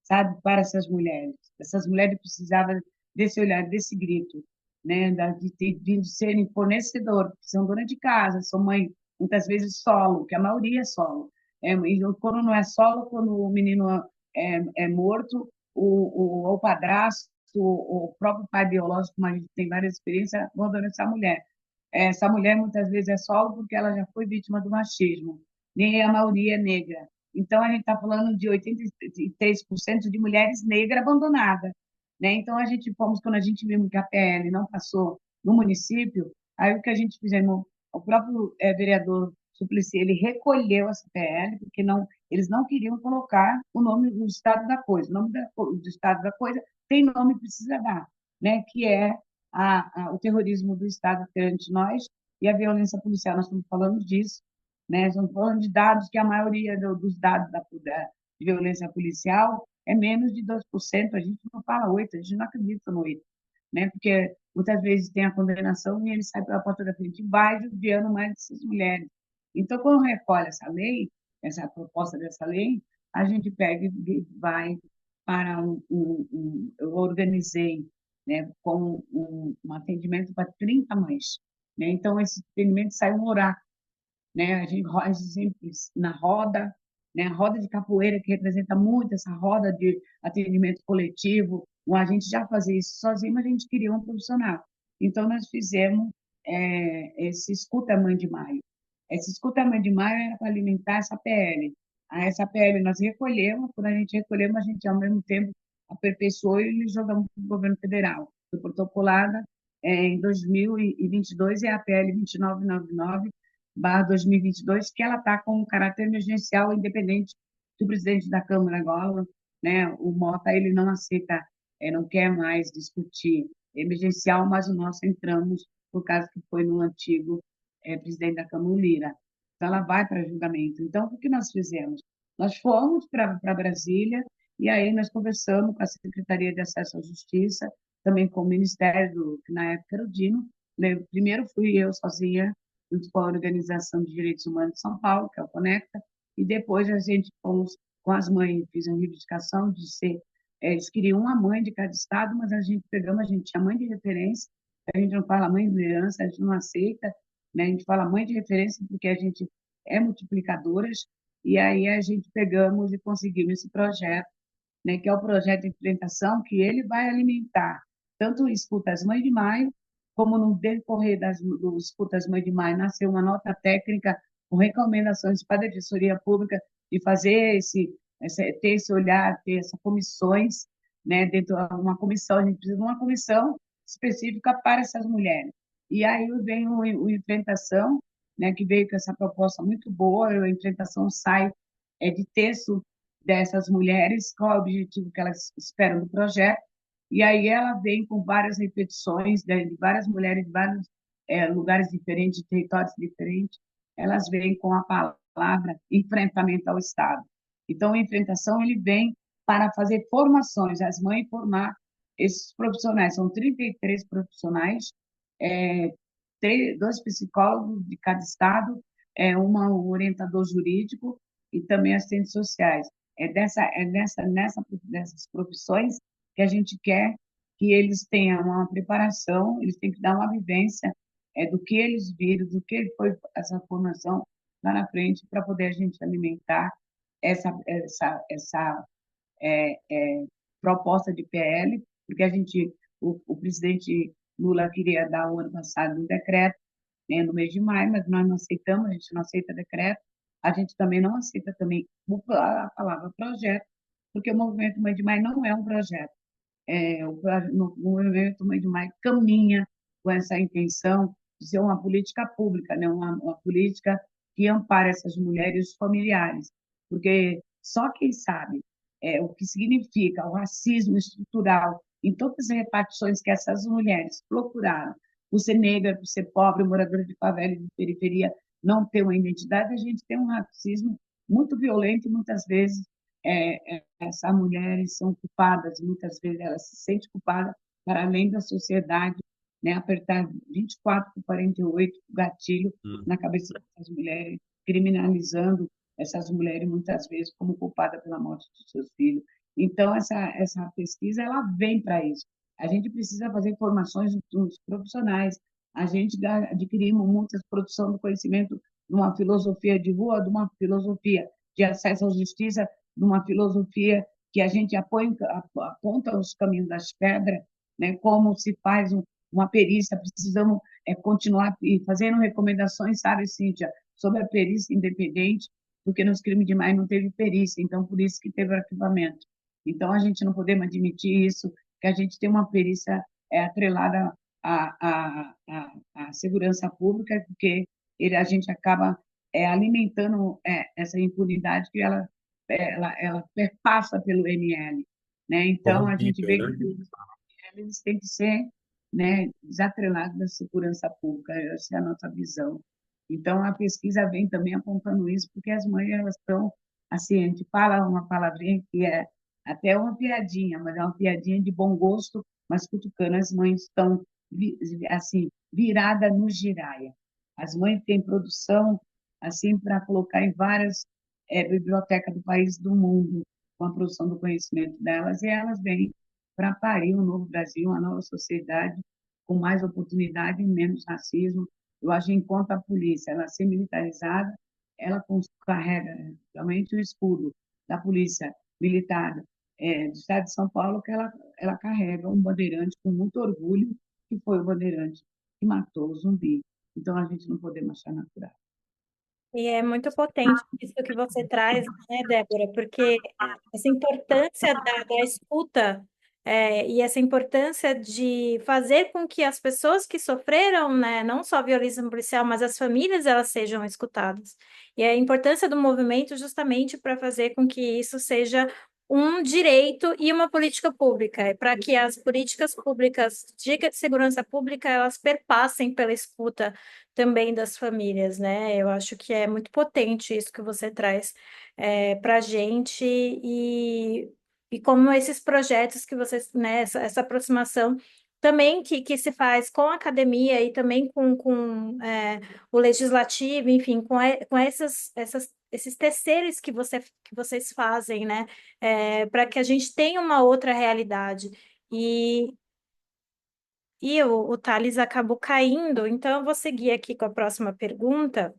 sabe, para essas mulheres. Essas mulheres precisavam desse olhar, desse grito, né, de serem fornecedoras, porque são donas de casa, são mãe, muitas vezes solo, que a maioria é solo. E quando não é solo, quando o menino é morto, o padrasto, o próprio pai biológico, mas a gente tem várias experiências, abandona essa mulher. Essa mulher muitas vezes é solo porque ela já foi vítima do machismo, nem a maioria é negra. Então, a gente está falando de 83% de mulheres negras abandonadas, né? Então, quando a gente viu que a PL não passou no município, aí o que a gente fizemos, o próprio vereador Suplicy, ele recolheu essa PL, porque eles não queriam colocar o nome do estado da coisa. O nome do estado da coisa tem nome, precisa dar, né? Que é o terrorismo do Estado perante nós e a violência policial. Nós estamos falando disso, né? Estamos falando de dados que a maioria dos dados de violência policial é menos de 2%. A gente não fala 8%, a gente não acredita no 8%, né? Porque muitas vezes tem a condenação e ele sai pela porta da frente e vai judiando mais essas mulheres. Então, quando recolhe essa lei, essa proposta dessa lei, a gente pega e vai para eu organizei, né, com um atendimento para 30 mães, né? Então, esse atendimento sai um oráculo, né? A gente sempre na roda, né? A roda de capoeira que representa muito essa roda de atendimento coletivo. A gente já fazia isso sozinho, mas a gente queria um profissional. Então nós fizemos esse Escuta Mãe de Maio. Esse Escuta Mãe de Maio era para alimentar essa PL. Essa PL nós recolhemos, quando a gente recolhemos, a gente ao mesmo tempo aperfeiçoou e jogamos para o governo federal. Foi protocolada em 2022 é a PL 2999/2022, que ela está com um caráter emergencial independente do presidente da Câmara agora, né? O Mota, ele não aceita, não quer mais discutir emergencial, mas o nosso entramos por causa que foi no antigo presidente da Câmara, o Lira. Então, ela vai para julgamento. Então, o que nós fizemos? Nós fomos para Brasília e aí nós conversamos com a Secretaria de Acesso à Justiça, também com o Ministério, que na época era o Dino. Primeiro fui eu sozinha, junto com a Organização de Direitos Humanos de São Paulo, que é o Conecta, e depois a gente fomos com as mães, fiz uma reivindicação de ser, eles queriam uma mãe de cada estado, mas a gente tinha mãe de referência, a gente não fala mãe de liderança, a gente não aceita, né? A gente fala mãe de referência porque a gente é multiplicadoras, e aí a gente pegamos e conseguimos esse projeto, né, que é o projeto de implementação, que ele vai alimentar tanto o Escuta as Mães de Maio, como no decorrer do Escuta as Mães de Maio, nasceu uma nota técnica com recomendações para a Defensoria Pública de fazer ter esse olhar, ter essas comissões, né, dentro de uma comissão, a gente precisa de uma comissão específica para essas mulheres. E aí vem o Enfrentação, né, que veio com essa proposta muito boa, a Enfrentação sai de texto dessas mulheres, qual é o objetivo que elas esperam do projeto, e aí ela vem com várias repetições de várias mulheres de vários lugares diferentes, de territórios diferentes, elas vêm com a palavra enfrentamento ao Estado. Então, a enfrentação ele vem para fazer formações, as mães formar esses profissionais, são 33 profissionais, dois psicólogos de cada estado, um orientador jurídico e também assistentes sociais. Nessas profissões que a gente quer que eles tenham uma preparação, eles têm que dar uma vivência do que eles viram, do que foi essa formação lá na frente, para poder a gente alimentar essa proposta de PL, porque o presidente Lula queria dar o ano passado um decreto, né, no mês de maio, mas nós não aceitamos, a gente não aceita decreto, a gente também não aceita também a palavra projeto, porque o movimento Mãe de Maio não é um projeto. O movimento Mãe de Maio caminha com essa intenção de ser uma política pública, né? Uma política que ampare essas mulheres e os familiares, porque só quem sabe o que significa o racismo estrutural em todas as repartições que essas mulheres procuraram, por ser negra, por ser pobre, moradora de favela e de periferia, não ter uma identidade, a gente tem um racismo muito violento e muitas vezes essas mulheres são culpadas, muitas vezes elas se sentem culpadas para além da sociedade, né, apertar 24 por 48 o gatilho na cabeça dessas mulheres, criminalizando essas mulheres muitas vezes como culpadas pela morte dos seus filhos. Então, essa pesquisa ela vem para isso. A gente precisa fazer formações dos profissionais, a gente adquirimos muitas produção do conhecimento de uma filosofia de rua, de uma filosofia de acesso à justiça, de uma filosofia que a gente aponta os caminhos das pedras, né? Como se faz uma perícia, precisamos continuar fazendo recomendações, sabe, Cíntia, sobre a perícia independente, porque nos crimes de maio não teve perícia, então por isso que teve arquivamento. Então a gente não podemos admitir isso, que a gente tem uma perícia atrelada à segurança pública, porque a gente acaba alimentando essa impunidade que ela perpassa pelo ML, né? Então a gente vê Corrompível, né? que eles têm que ser, né, desatrelados da segurança pública, essa é a nossa visão. Então a pesquisa vem também apontando isso, porque as mães elas estão assim, a gente fala uma palavrinha que é até uma piadinha, mas é uma piadinha de bom gosto, mas cutucando, as mães estão assim viradas no giraia. As mães têm produção assim para colocar em várias bibliotecas do país do mundo, com a produção do conhecimento delas, e elas vêm para parir um novo Brasil, uma nova sociedade, com mais oportunidade e menos racismo. Eu acho que enquanto a polícia ela ser militarizada, ela carrega realmente o escudo da polícia militar do estado de São Paulo, que ela carrega um bandeirante com muito orgulho, que foi o bandeirante que matou o zumbi. Então, a gente não podemos achar natural. E é muito potente isso que você traz, né, Débora? Porque essa importância da escuta e essa importância de fazer com que as pessoas que sofreram, né, não só a violência policial, mas as famílias, elas sejam escutadas. E a importância do movimento justamente para fazer com que isso seja um direito e uma política pública, para que as políticas públicas de segurança pública, elas perpassem pela escuta também das famílias, né? Eu acho que é muito potente isso que você traz para a gente e como esses projetos que você, né, essa aproximação também que se faz com a academia e também com o legislativo, enfim, com esses terceiros que vocês fazem, né, para que a gente tenha uma outra realidade. E o Thales acabou caindo, então eu vou seguir aqui com a próxima pergunta,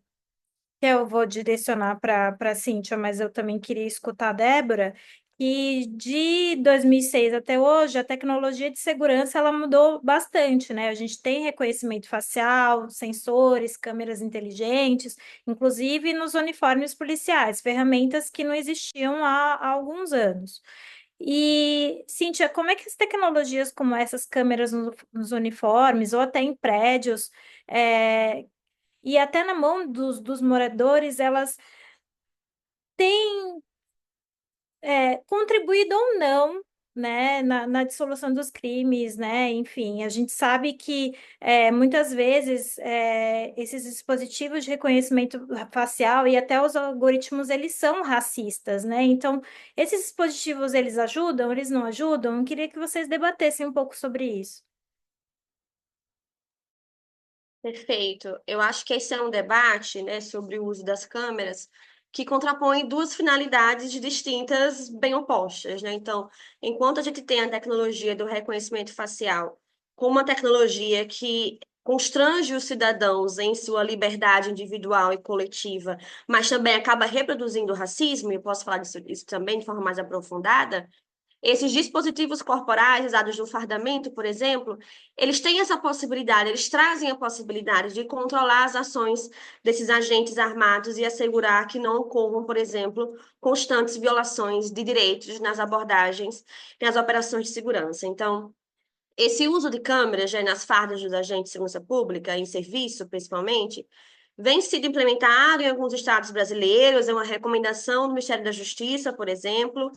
que eu vou direcionar para a Cíntia, mas eu também queria escutar a Débora, que de 2006 até hoje, a tecnologia de segurança ela mudou bastante, né? A gente tem reconhecimento facial, sensores, câmeras inteligentes, inclusive nos uniformes policiais, ferramentas que não existiam há alguns anos. E, Cíntia, como é que as tecnologias como essas câmeras nos uniformes ou até em prédios e até na mão dos moradores, elas têm contribuído ou não, né, na dissolução dos crimes, né? Enfim, a gente sabe que muitas vezes esses dispositivos de reconhecimento facial e até os algoritmos eles são racistas, né? Então, esses dispositivos eles ajudam, eles não ajudam? Eu queria que vocês debatessem um pouco sobre isso. Perfeito. Eu acho que esse é um debate, né, sobre o uso das câmeras que contrapõe duas finalidades distintas, bem opostas, né? Então, enquanto a gente tem a tecnologia do reconhecimento facial como uma tecnologia que constrange os cidadãos em sua liberdade individual e coletiva, mas também acaba reproduzindo o racismo, e eu posso falar disso também de forma mais aprofundada. Esses dispositivos corporais usados no fardamento, por exemplo, eles têm essa possibilidade, eles trazem a possibilidade de controlar as ações desses agentes armados e assegurar que não ocorram, por exemplo, constantes violações de direitos nas abordagens e nas operações de segurança. Então, esse uso de câmeras já nas fardas dos agentes de segurança pública, em serviço principalmente, vem sido implementado em alguns estados brasileiros, é uma recomendação do Ministério da Justiça, por exemplo,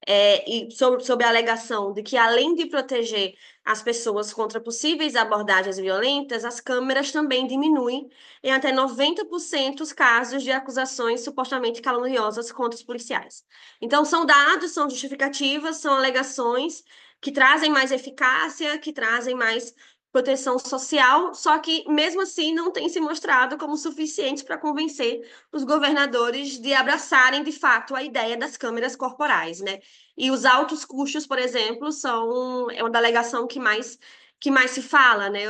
e sob a alegação de que, além de proteger as pessoas contra possíveis abordagens violentas, as câmeras também diminuem em até 90% os casos de acusações supostamente caluniosas contra os policiais. Então, são dados, são justificativas, são alegações que trazem mais eficácia, que trazem mais proteção social, só que, mesmo assim, não tem se mostrado como suficiente para convencer os governadores de abraçarem, de fato, a ideia das câmeras corporais, né? E os altos custos, por exemplo, é uma alegação que mais se fala, né?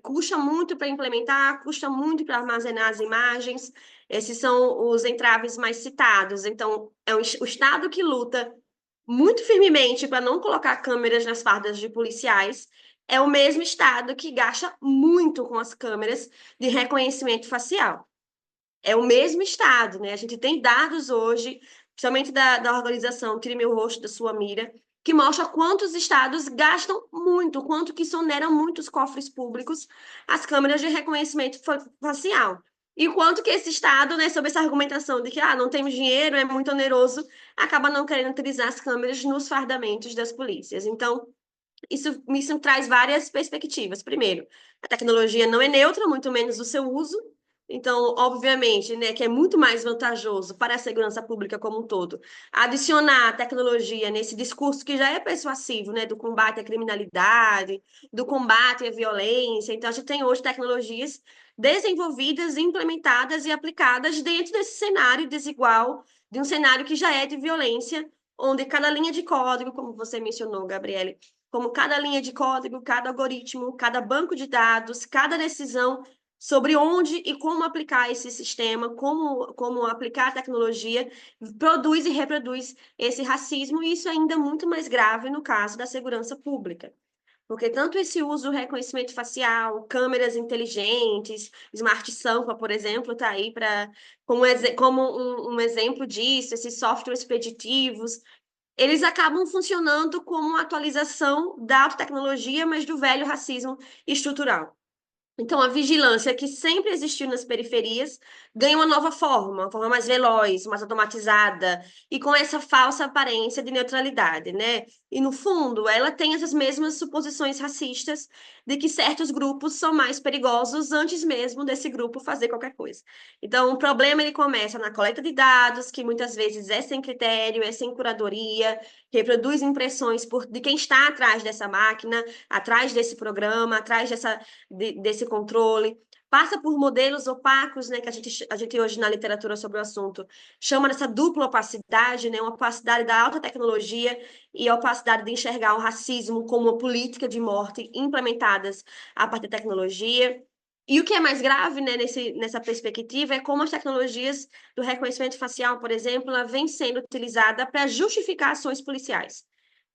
Custa muito para implementar, custa muito para armazenar as imagens. Esses são os entraves mais citados. Então, é o Estado que luta muito firmemente para não colocar câmeras nas fardas de policiais. É o mesmo Estado que gasta muito com as câmeras de reconhecimento facial. É o mesmo Estado, né? A gente tem dados hoje, principalmente da organização Tire Meu Rosto da Sua Mira, que mostra quantos estados gastam muito, quanto que soneram muitos cofres públicos as câmeras de reconhecimento facial. E quanto que esse estado, né, sob essa argumentação de que não temos dinheiro, é muito oneroso, acaba não querendo utilizar as câmeras nos fardamentos das polícias. Então, isso traz várias perspectivas. Primeiro, a tecnologia não é neutra, muito menos o seu uso. Então, obviamente, né, que é muito mais vantajoso para a segurança pública como um todo adicionar a tecnologia nesse discurso que já é persuasivo, né, do combate à criminalidade, do combate à violência. Então, a gente tem hoje tecnologias desenvolvidas, implementadas e aplicadas dentro desse cenário desigual, de um cenário que já é de violência, onde cada linha de código, como você mencionou, Gabriele, como cada linha de código, cada algoritmo, cada banco de dados, cada decisão sobre onde e como aplicar esse sistema, como aplicar a tecnologia, produz e reproduz esse racismo, e isso é ainda muito mais grave no caso da segurança pública. Porque tanto esse uso do reconhecimento facial, câmeras inteligentes, Smart Sampa, por exemplo, está aí como um exemplo disso, esses softwares preditivos, eles acabam funcionando como uma atualização da alta tecnologia, mas do velho racismo estrutural. Então, a vigilância que sempre existiu nas periferias ganha uma forma mais veloz, mais automatizada, e com essa falsa aparência de neutralidade, né? E, no fundo, ela tem essas mesmas suposições racistas de que certos grupos são mais perigosos antes mesmo desse grupo fazer qualquer coisa. Então, o problema ele começa na coleta de dados, que muitas vezes é sem critério, é sem curadoria, reproduz impressões de quem está atrás dessa máquina, atrás desse programa, atrás desse controle, passa por modelos opacos, né, que a gente hoje na literatura sobre o assunto chama dessa dupla opacidade, né, uma opacidade da alta tecnologia e a opacidade de enxergar o racismo como uma política de morte implementadas a partir da tecnologia. E o que é mais grave, né, nessa perspectiva é como as tecnologias do reconhecimento facial, por exemplo, ela vem sendo utilizada para justificar ações policiais,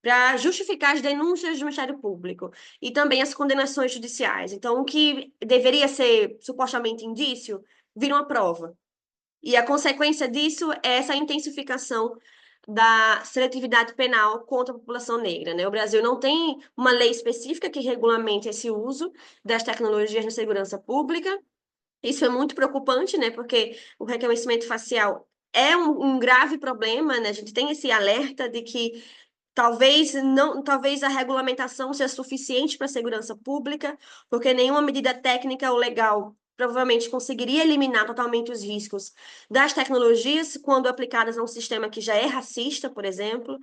para justificar as denúncias do Ministério Público e também as condenações judiciais. Então, o que deveria ser supostamente indício, vira uma prova. E a consequência disso é essa intensificação da seletividade penal contra a população negra, né? O Brasil não tem uma lei específica que regulamente esse uso das tecnologias na segurança pública. Isso é muito preocupante, né? Porque o reconhecimento facial é um grave problema, né? A gente tem esse alerta de que talvez a regulamentação seja suficiente para a segurança pública, porque nenhuma medida técnica ou legal provavelmente conseguiria eliminar totalmente os riscos das tecnologias quando aplicadas a um sistema que já é racista, por exemplo.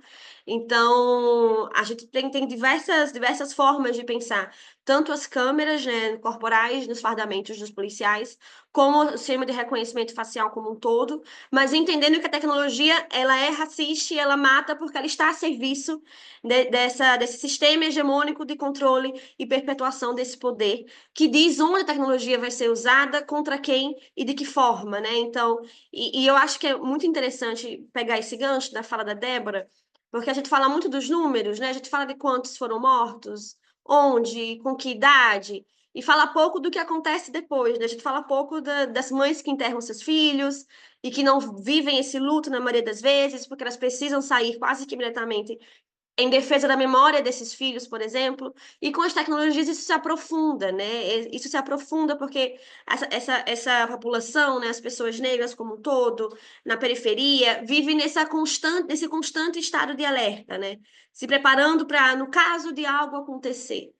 Então, a gente tem diversas formas de pensar tanto as câmeras, né, corporais nos fardamentos dos policiais, como o sistema de reconhecimento facial como um todo, mas entendendo que a tecnologia ela é racista e ela mata porque ela está a serviço desse sistema hegemônico de controle e perpetuação desse poder, que diz onde a tecnologia vai ser usada, contra quem e de que forma, né? Então, e eu acho que é muito interessante pegar esse gancho da fala da Débora, porque a gente fala muito dos números, né? A gente fala de quantos foram mortos, onde, com que idade, e fala pouco do que acontece depois, né? A gente fala pouco das mães que enterram seus filhos e que não vivem esse luto na maioria das vezes, porque elas precisam sair quase que imediatamente em defesa da memória desses filhos, por exemplo, e com as tecnologias isso se aprofunda, né? Isso se aprofunda porque essa população, né, as pessoas negras como um todo, na periferia, vive nesse constante estado de alerta, né? Se preparando para, no caso de algo acontecer.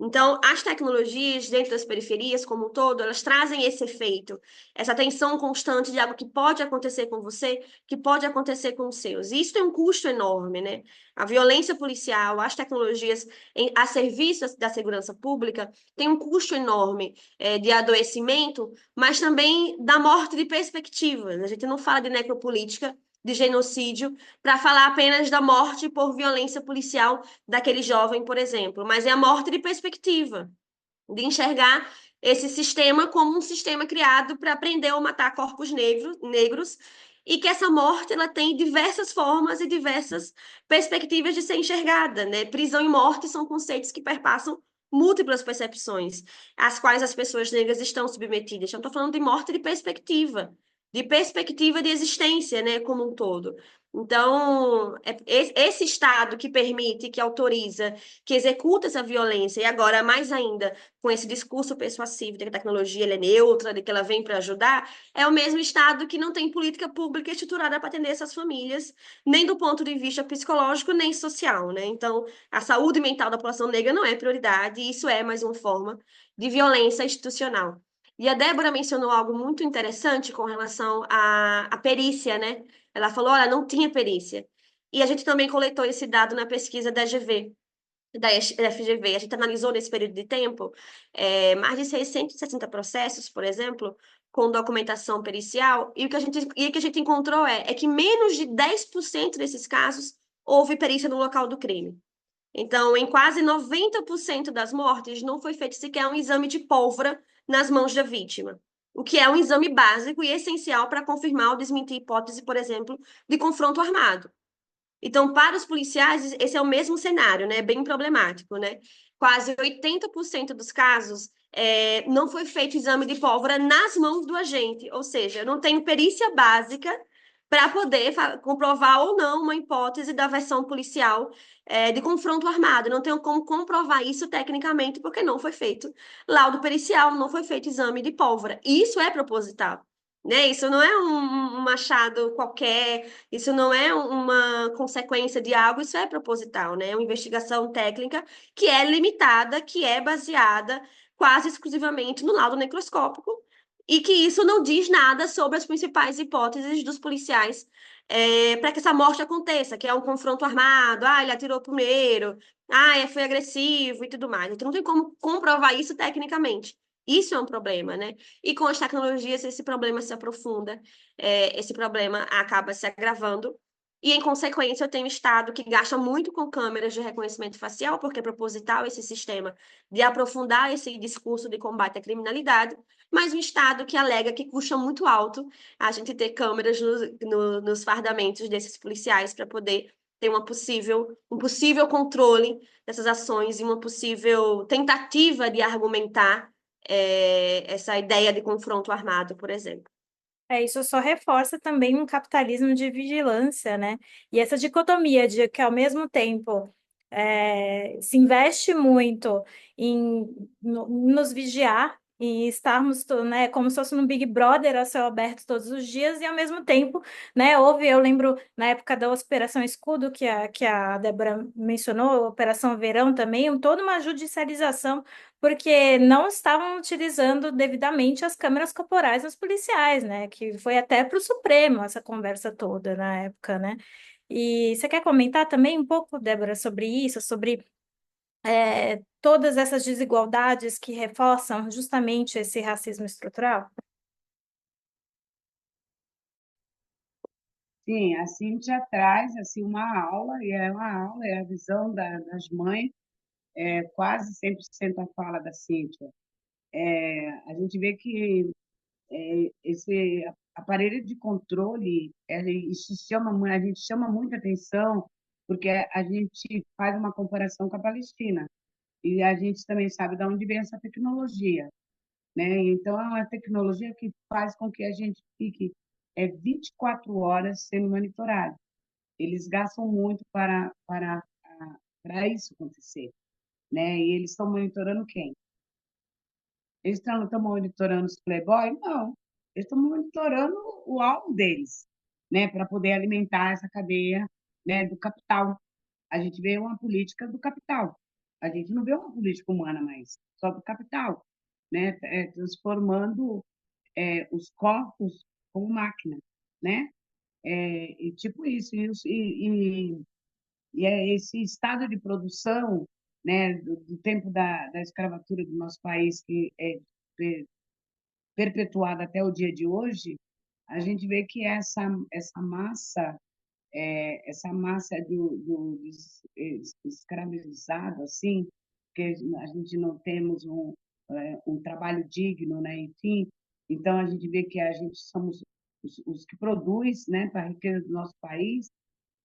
Então, as tecnologias dentro das periferias como um todo, elas trazem esse efeito, essa tensão constante de algo que pode acontecer com você, que pode acontecer com os seus. E isso tem um custo enorme, né? A violência policial, as tecnologias a serviço da segurança pública tem um custo enorme de adoecimento, mas também da morte de perspectivas. A gente não fala de necropolítica, de genocídio, para falar apenas da morte por violência policial daquele jovem, por exemplo, mas é a morte de perspectiva, de enxergar esse sistema como um sistema criado para prender ou matar corpos negros e que essa morte ela tem diversas formas e diversas perspectivas de ser enxergada, né? Prisão e morte são conceitos que perpassam múltiplas percepções, às quais as pessoas negras estão submetidas. Então, estou falando de perspectiva de existência, né, como um todo. Então, esse Estado que permite, que autoriza, que executa essa violência, e agora, mais ainda, com esse discurso persuasivo de que a tecnologia ela é neutra, de que ela vem para ajudar, é o mesmo Estado que não tem política pública estruturada para atender essas famílias, nem do ponto de vista psicológico, nem social, né? Então, a saúde mental da população negra não é prioridade, e isso é mais uma forma de violência institucional. E a Débora mencionou algo muito interessante com relação à perícia, né? Ela falou, olha, não tinha perícia. E a gente também coletou esse dado na pesquisa da GV, da FGV. A gente analisou nesse período de tempo mais de 660 processos, por exemplo, com documentação pericial, e o que a gente encontrou é que menos de 10% desses casos houve perícia no local do crime. Então, em quase 90% das mortes, não foi feito sequer um exame de pólvora nas mãos da vítima, o que é um exame básico e essencial para confirmar ou desmentir hipótese, por exemplo, de confronto armado. Então, para os policiais, esse é o mesmo cenário, né? Bem problemático, né? Quase 80% dos casos não foi feito exame de pólvora nas mãos do agente, ou seja, não tem perícia básica para poder comprovar ou não uma hipótese da versão policial de confronto armado. Não tenho como comprovar isso tecnicamente, porque não foi feito laudo pericial, não foi feito exame de pólvora. E isso é proposital, né? Isso não é um machado qualquer, isso não é uma consequência de algo, isso é proposital, né? É uma investigação técnica que é limitada, que é baseada quase exclusivamente no laudo necroscópico, e que isso não diz nada sobre as principais hipóteses dos policiais para que essa morte aconteça, que é um confronto armado, ele atirou primeiro, foi agressivo e tudo mais. Então não tem como comprovar isso tecnicamente. Isso é um problema, né? E com as tecnologias esse problema se aprofunda, esse problema acaba se agravando. E, em consequência, eu tenho um Estado que gasta muito com câmeras de reconhecimento facial, porque é proposital esse sistema de aprofundar esse discurso de combate à criminalidade, mas um Estado que alega que custa muito alto a gente ter câmeras nos fardamentos desses policiais para poder ter um possível controle dessas ações e uma possível tentativa de argumentar essa ideia de confronto armado, por exemplo. Isso só reforça também um capitalismo de vigilância, né? E essa dicotomia de que, ao mesmo tempo, se investe muito em nos vigiar e estarmos, né, como se fosse no Big Brother a céu aberto todos os dias, e ao mesmo tempo, né, eu lembro na época da Operação Escudo, que a Débora mencionou, Operação Verão também, toda uma judicialização porque não estavam utilizando devidamente as câmeras corporais dos policiais, né? Que foi até para o Supremo essa conversa toda na época, né? E você quer comentar também um pouco, Débora, sobre isso, sobre todas essas desigualdades que reforçam justamente esse racismo estrutural? Sim, a Cíntia traz assim uma aula, e é uma aula, é a visão das mães, quase 100% a fala da Cíntia. A gente vê que esse aparelho de controle, isso a gente chama muita atenção, porque a gente faz uma comparação com a Palestina, e a gente também sabe de onde vem essa tecnologia, né? Então, é uma tecnologia que faz com que a gente fique 24 horas sendo monitorado. Eles gastam muito para isso acontecer, né? E eles estão monitorando quem? Eles estão monitorando os playboy? Não. Eles estão monitorando o alvo deles, né? Para poder alimentar essa cadeia, né, do capital. A gente vê uma política do capital. A gente não vê uma política humana mais, só do capital, né? Transformando os corpos como máquina, né? E tipo isso. E é esse estado de produção, né, do tempo da escravatura do nosso país, que é perpetuada até o dia de hoje, a gente vê que essa massa dos escravizados, assim, que a gente não temos um trabalho digno, né? Enfim, então a gente vê que a gente somos os que produz, né, para a riqueza do nosso país,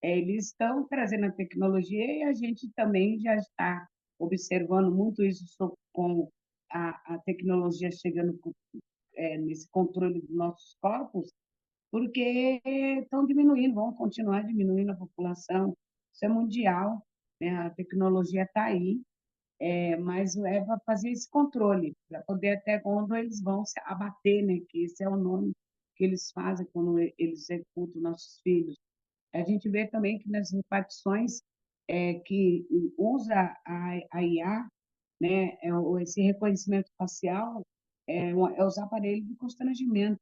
eles estão trazendo a tecnologia e a gente também já está observando muito isso com a tecnologia chegando nesse controle dos nossos corpos, porque estão diminuindo, vão continuar diminuindo a população. Isso é mundial, né? A tecnologia está aí, mas é para fazer esse controle, para poder até quando eles vão se abater, né? Que esse é o nome que eles fazem quando eles executam nossos filhos. A gente vê também que nas repartições que usa a IA, né, esse reconhecimento facial, é os aparelhos de constrangimento,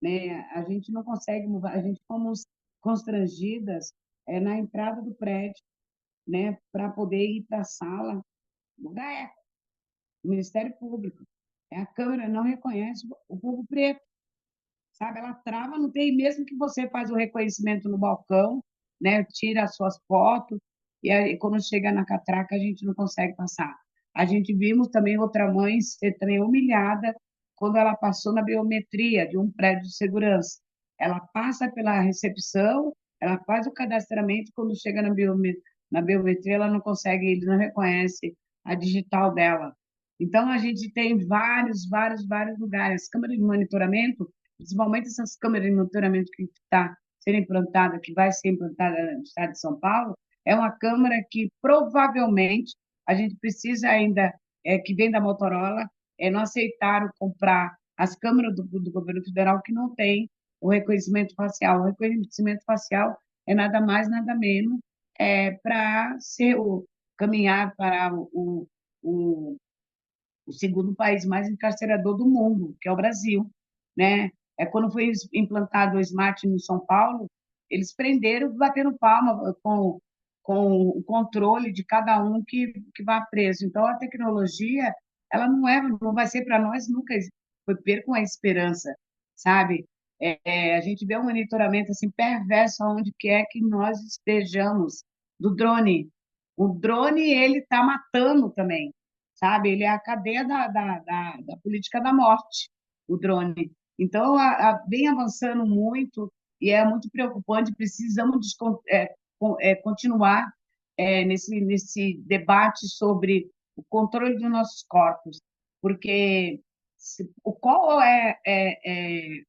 né? A gente não consegue mover, a gente fomos constrangidas na entrada do prédio, né, para poder ir para a sala do GAECO, do Ministério Público. A câmera não reconhece o povo preto, sabe? Ela trava, não tem, mesmo que você faz o reconhecimento no balcão, né? Tira as suas fotos, e aí, quando chega na catraca, a gente não consegue passar. A gente vimos também outra mãe ser também humilhada quando ela passou na biometria de um prédio de segurança. Ela passa pela recepção, ela faz o cadastramento, quando chega na biometria, ela não consegue, ele não reconhece a digital dela. Então, a gente tem vários lugares. Câmera de monitoramento, principalmente essas câmeras de monitoramento que está sendo implantada, que vai ser implantada no estado de São Paulo, é uma câmera que provavelmente a gente precisa ainda, que vem da Motorola, não aceitaram comprar as câmeras do governo federal que não tem o reconhecimento facial. O reconhecimento facial é nada mais, nada menos para caminhar para o segundo país mais encarcerador do mundo, que é o Brasil, né? Quando foi implantado o Smart no São Paulo, eles prenderam batendo palma com o controle de cada um que vai preso. Então, a tecnologia, ela não vai ser para nós nunca, percam a esperança, sabe? A gente vê um monitoramento assim perverso aonde quer que nós estejamos, do drone. O drone, ele está matando também, sabe? Ele é a cadeia da política da morte, o drone. Então, vem avançando muito e é muito preocupante. Precisamos continuar nesse debate sobre o controle dos nossos corpos, porque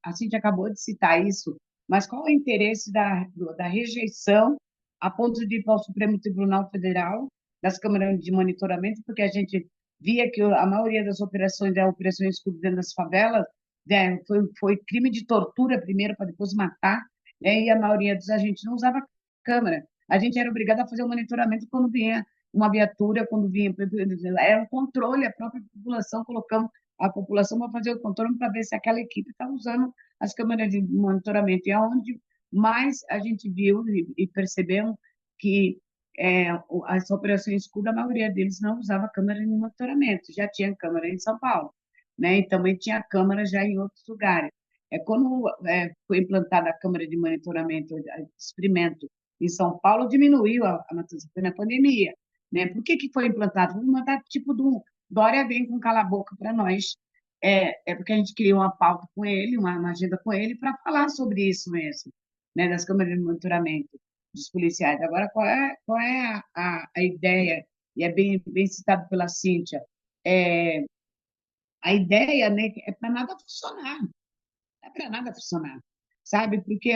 a Cintia acabou de citar isso, mas qual é o interesse da rejeição a ponto de ir para o Supremo Tribunal Federal das câmeras de monitoramento, porque a gente via que a maioria das operações, da Operação Escudo dentro das favelas, né, foi crime de tortura primeiro, para depois matar, né, e a maioria dos agentes não usava câmera. A gente era obrigado a fazer o monitoramento quando vinha uma viatura, quando vinha... Era um controle, a própria população, colocamos a população para fazer o controle para ver se aquela equipe está usando as câmeras de monitoramento. E é onde mais a gente viu e percebemos que as operações escuras, a maioria deles não usava câmera de monitoramento, já tinha câmera em São Paulo, né? E também tinha câmera já em outros lugares. Quando foi implantada a câmera de monitoramento, de experimento em São Paulo, diminuiu a matança, foi na pandemia, né? Por que foi implantado? Foi implantado tipo do Dória vem com cala a boca para nós. Porque a gente criou uma pauta com ele, uma agenda com ele, para falar sobre isso mesmo, né? Das câmeras de monitoramento dos policiais. Agora, qual é a ideia? E é bem citado pela Cíntia. A ideia, né, é para nada funcionar, não é para nada funcionar, sabe? Porque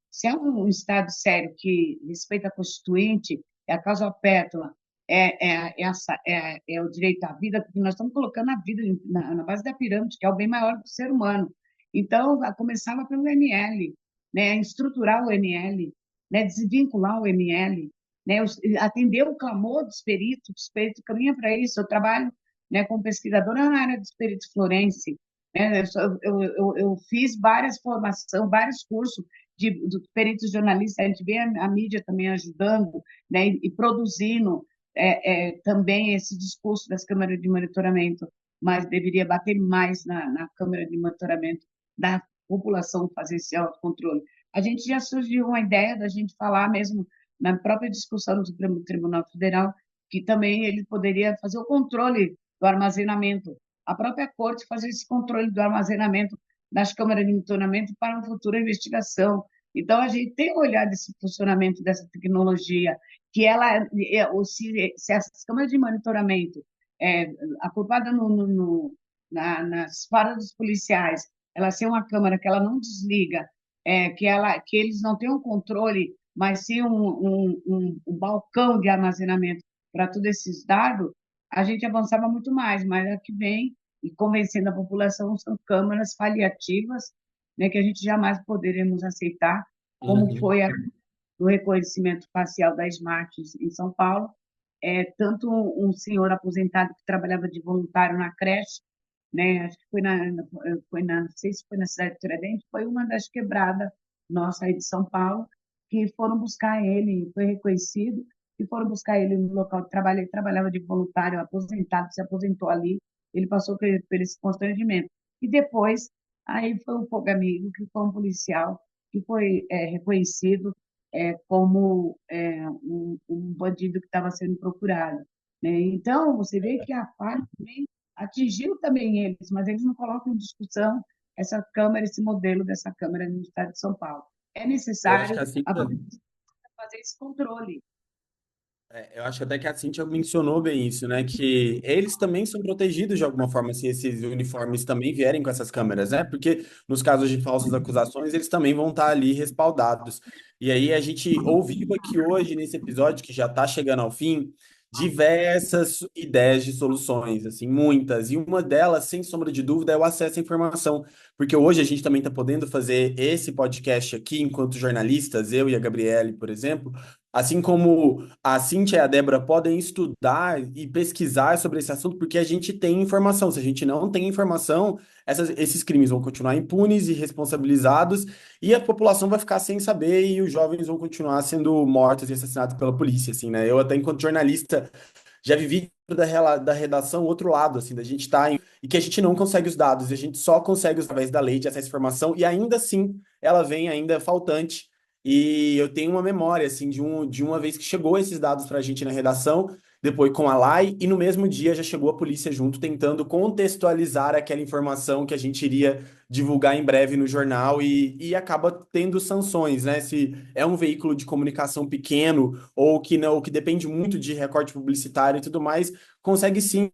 se é um Estado sério que respeita a Constituinte, é a causa pétula, é o direito à vida, porque nós estamos colocando a vida na base da pirâmide, que é o bem maior do ser humano. Então, começava pelo ML, né, estruturar o ML, né, desvincular o ML, né, atender o clamor dos peritos, caminha para isso. Eu trabalho, né, como pesquisadora na área dos peritos forense, né, eu fiz várias formações, vários cursos de peritos jornalistas, a gente vê a mídia também ajudando, né, e produzindo também esse discurso das câmeras de monitoramento, mas deveria bater mais na câmera de monitoramento da população fazer esse autocontrole. A gente já surgiu uma ideia da gente falar mesmo na própria discussão do Supremo Tribunal Federal, que também ele poderia fazer o controle do armazenamento, a própria corte fazer esse controle do armazenamento nas câmeras de monitoramento para uma futura investigação. Então, a gente tem olhado esse funcionamento dessa tecnologia, que ela, se as câmeras de monitoramento, acoplada nas falas dos policiais, ela ser uma câmera que ela não desliga, que eles não têm um controle, mas sim um balcão de armazenamento para todos esses dados, a gente avançava muito mais, mas a que vem, e convencendo a população, são câmaras paliativas, né, que a gente jamais poderemos aceitar, como foi o reconhecimento facial da Smart em São Paulo. Tanto um senhor aposentado que trabalhava de voluntário na creche, né, acho que não sei se foi na cidade de Tiradentes, foi uma das quebradas nossa aí de São Paulo, que foram buscar ele, foi reconhecido, e foram buscar ele no local de trabalho. Ele trabalhava de voluntário, aposentado, se aposentou ali, ele passou por esse constrangimento. E depois, aí foi um pouco amigo, que foi um policial, que foi reconhecido como um bandido que estava sendo procurado, né? Então, você vê que a FARC também atingiu também eles, mas eles não colocam em discussão essa Câmara, esse modelo dessa Câmara no Estado de São Paulo. É Eu acho que necessário assim, a polícia fazer esse controle. Eu acho até que a Cintia mencionou bem isso, né? Que eles também são protegidos de alguma forma se esses uniformes também vierem com essas câmeras, né? Porque nos casos de falsas acusações, eles também vão estar ali respaldados. E aí a gente ouviu aqui hoje, nesse episódio, que já está chegando ao fim, diversas ideias de soluções, assim, muitas. E uma delas, sem sombra de dúvida, é o acesso à informação. Porque hoje a gente também está podendo fazer esse podcast aqui enquanto jornalistas, eu e a Gabriele, por exemplo. Assim como a Cíntia e a Débora podem estudar e pesquisar sobre esse assunto, porque a gente tem informação. Se a gente não tem informação, esses crimes vão continuar impunes e responsabilizados, e a população vai ficar sem saber, e os jovens vão continuar sendo mortos e assassinados pela polícia, assim, né? Eu até, enquanto jornalista, já vivi da redação o outro lado, assim, da gente estar e que a gente não consegue os dados, e a gente só consegue através da lei de acesso à informação, e ainda assim, ela vem ainda faltante. E eu tenho uma memória, assim, de uma vez que chegou esses dados para a gente na redação, depois com a Lai, e no mesmo dia já chegou a polícia junto, tentando contextualizar aquela informação que a gente iria divulgar em breve no jornal, e acaba tendo sanções, né? Se é um veículo de comunicação pequeno, ou que não, ou que depende muito de recorte publicitário e tudo mais, consegue sim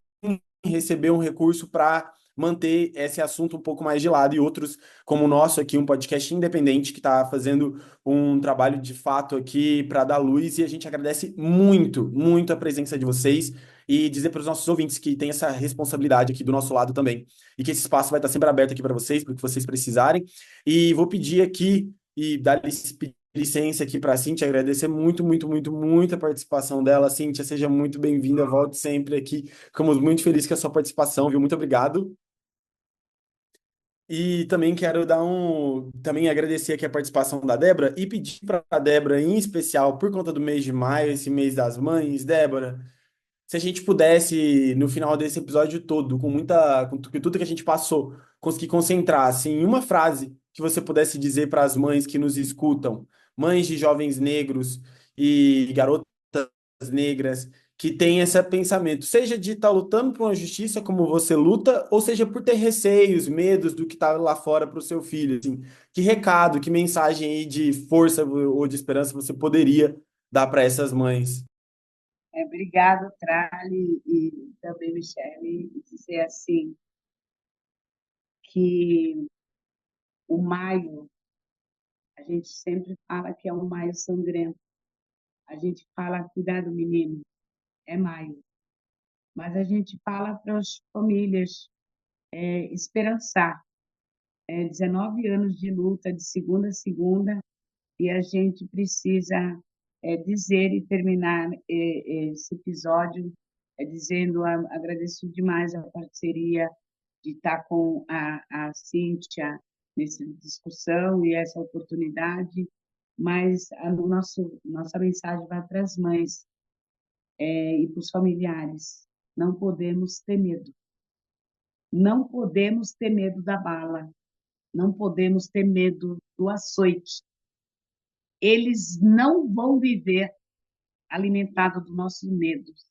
receber um recurso para manter esse assunto um pouco mais de lado, e outros, como o nosso aqui, um podcast independente que está fazendo um trabalho de fato aqui para dar luz, e a gente agradece muito, muito a presença de vocês, e dizer para os nossos ouvintes que tem essa responsabilidade aqui do nosso lado também, e que esse espaço vai estar sempre aberto aqui para vocês, para o que vocês precisarem. E vou pedir aqui e dar licença aqui para a Cíntia, agradecer muito, muito, muito, muito a participação dela. Cíntia, seja muito bem-vinda, volte sempre aqui. Ficamos muito felizes com a sua participação, viu? Muito obrigado. E também quero também agradecer aqui a participação da Débora e pedir para a Débora, em especial, por conta do mês de maio, esse mês das mães, Débora, se a gente pudesse, no final desse episódio todo, com tudo que a gente passou, conseguir concentrar, assim, em uma frase que você pudesse dizer para as mães que nos escutam, mães de jovens negros e garotas negras que têm esse pensamento, seja de estar lutando por uma justiça como você luta, ou seja por ter receios, medos do que está lá fora para o seu filho, assim, que recado, que mensagem aí de força ou de esperança você poderia dar para essas mães? Obrigado, Trali, e também, Michele, dizer assim, que o maio, a gente sempre fala que é um maio sangrento. A gente fala, cuidado, menino, é maio. Mas a gente fala para as famílias esperançar. 19 anos de luta, de segunda a segunda, e a gente precisa dizer e terminar esse episódio dizendo, agradeço demais a parceria de estar com a Cíntia nessa discussão e essa oportunidade, mas nossa mensagem vai para as mães e para os familiares. Não podemos ter medo. Não podemos ter medo da bala. Não podemos ter medo do açoite. Eles não vão viver alimentado dos nossos medos.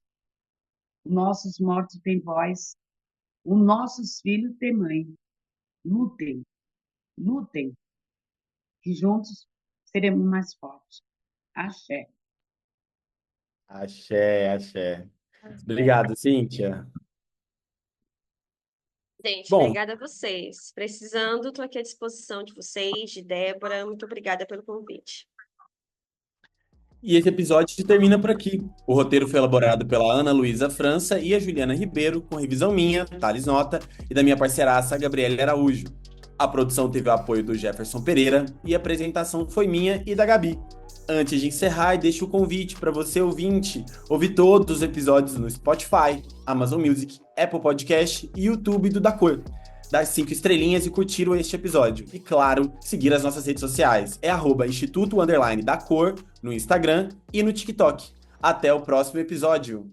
Nossos mortos têm voz, os nossos filhos têm mãe. Lutem, lutem, que juntos seremos mais fortes. Axé. Axé, axé. Obrigado, Cíntia. Gente, Bom, obrigada a vocês. Precisando, estou aqui à disposição de vocês, de Débora. Muito obrigada pelo convite. e esse episódio termina por aqui. O roteiro foi elaborado pela Ana Luísa França e a Juliana Ribeiro, com revisão minha, Thales Nota, e da minha parceiraça, Gabriela Araújo. A produção teve o apoio do Jefferson Pereira e a apresentação foi minha e da Gabi. Antes de encerrar, deixo o convite para você, ouvinte, ouvir todos os episódios no Spotify, Amazon Music, Apple Podcast e YouTube do Da Cor. Dar 5 estrelinhas e curtiram este episódio. E, claro, seguir as nossas redes sociais. É @Instituto_da Cor no Instagram e no TikTok. Até o próximo episódio.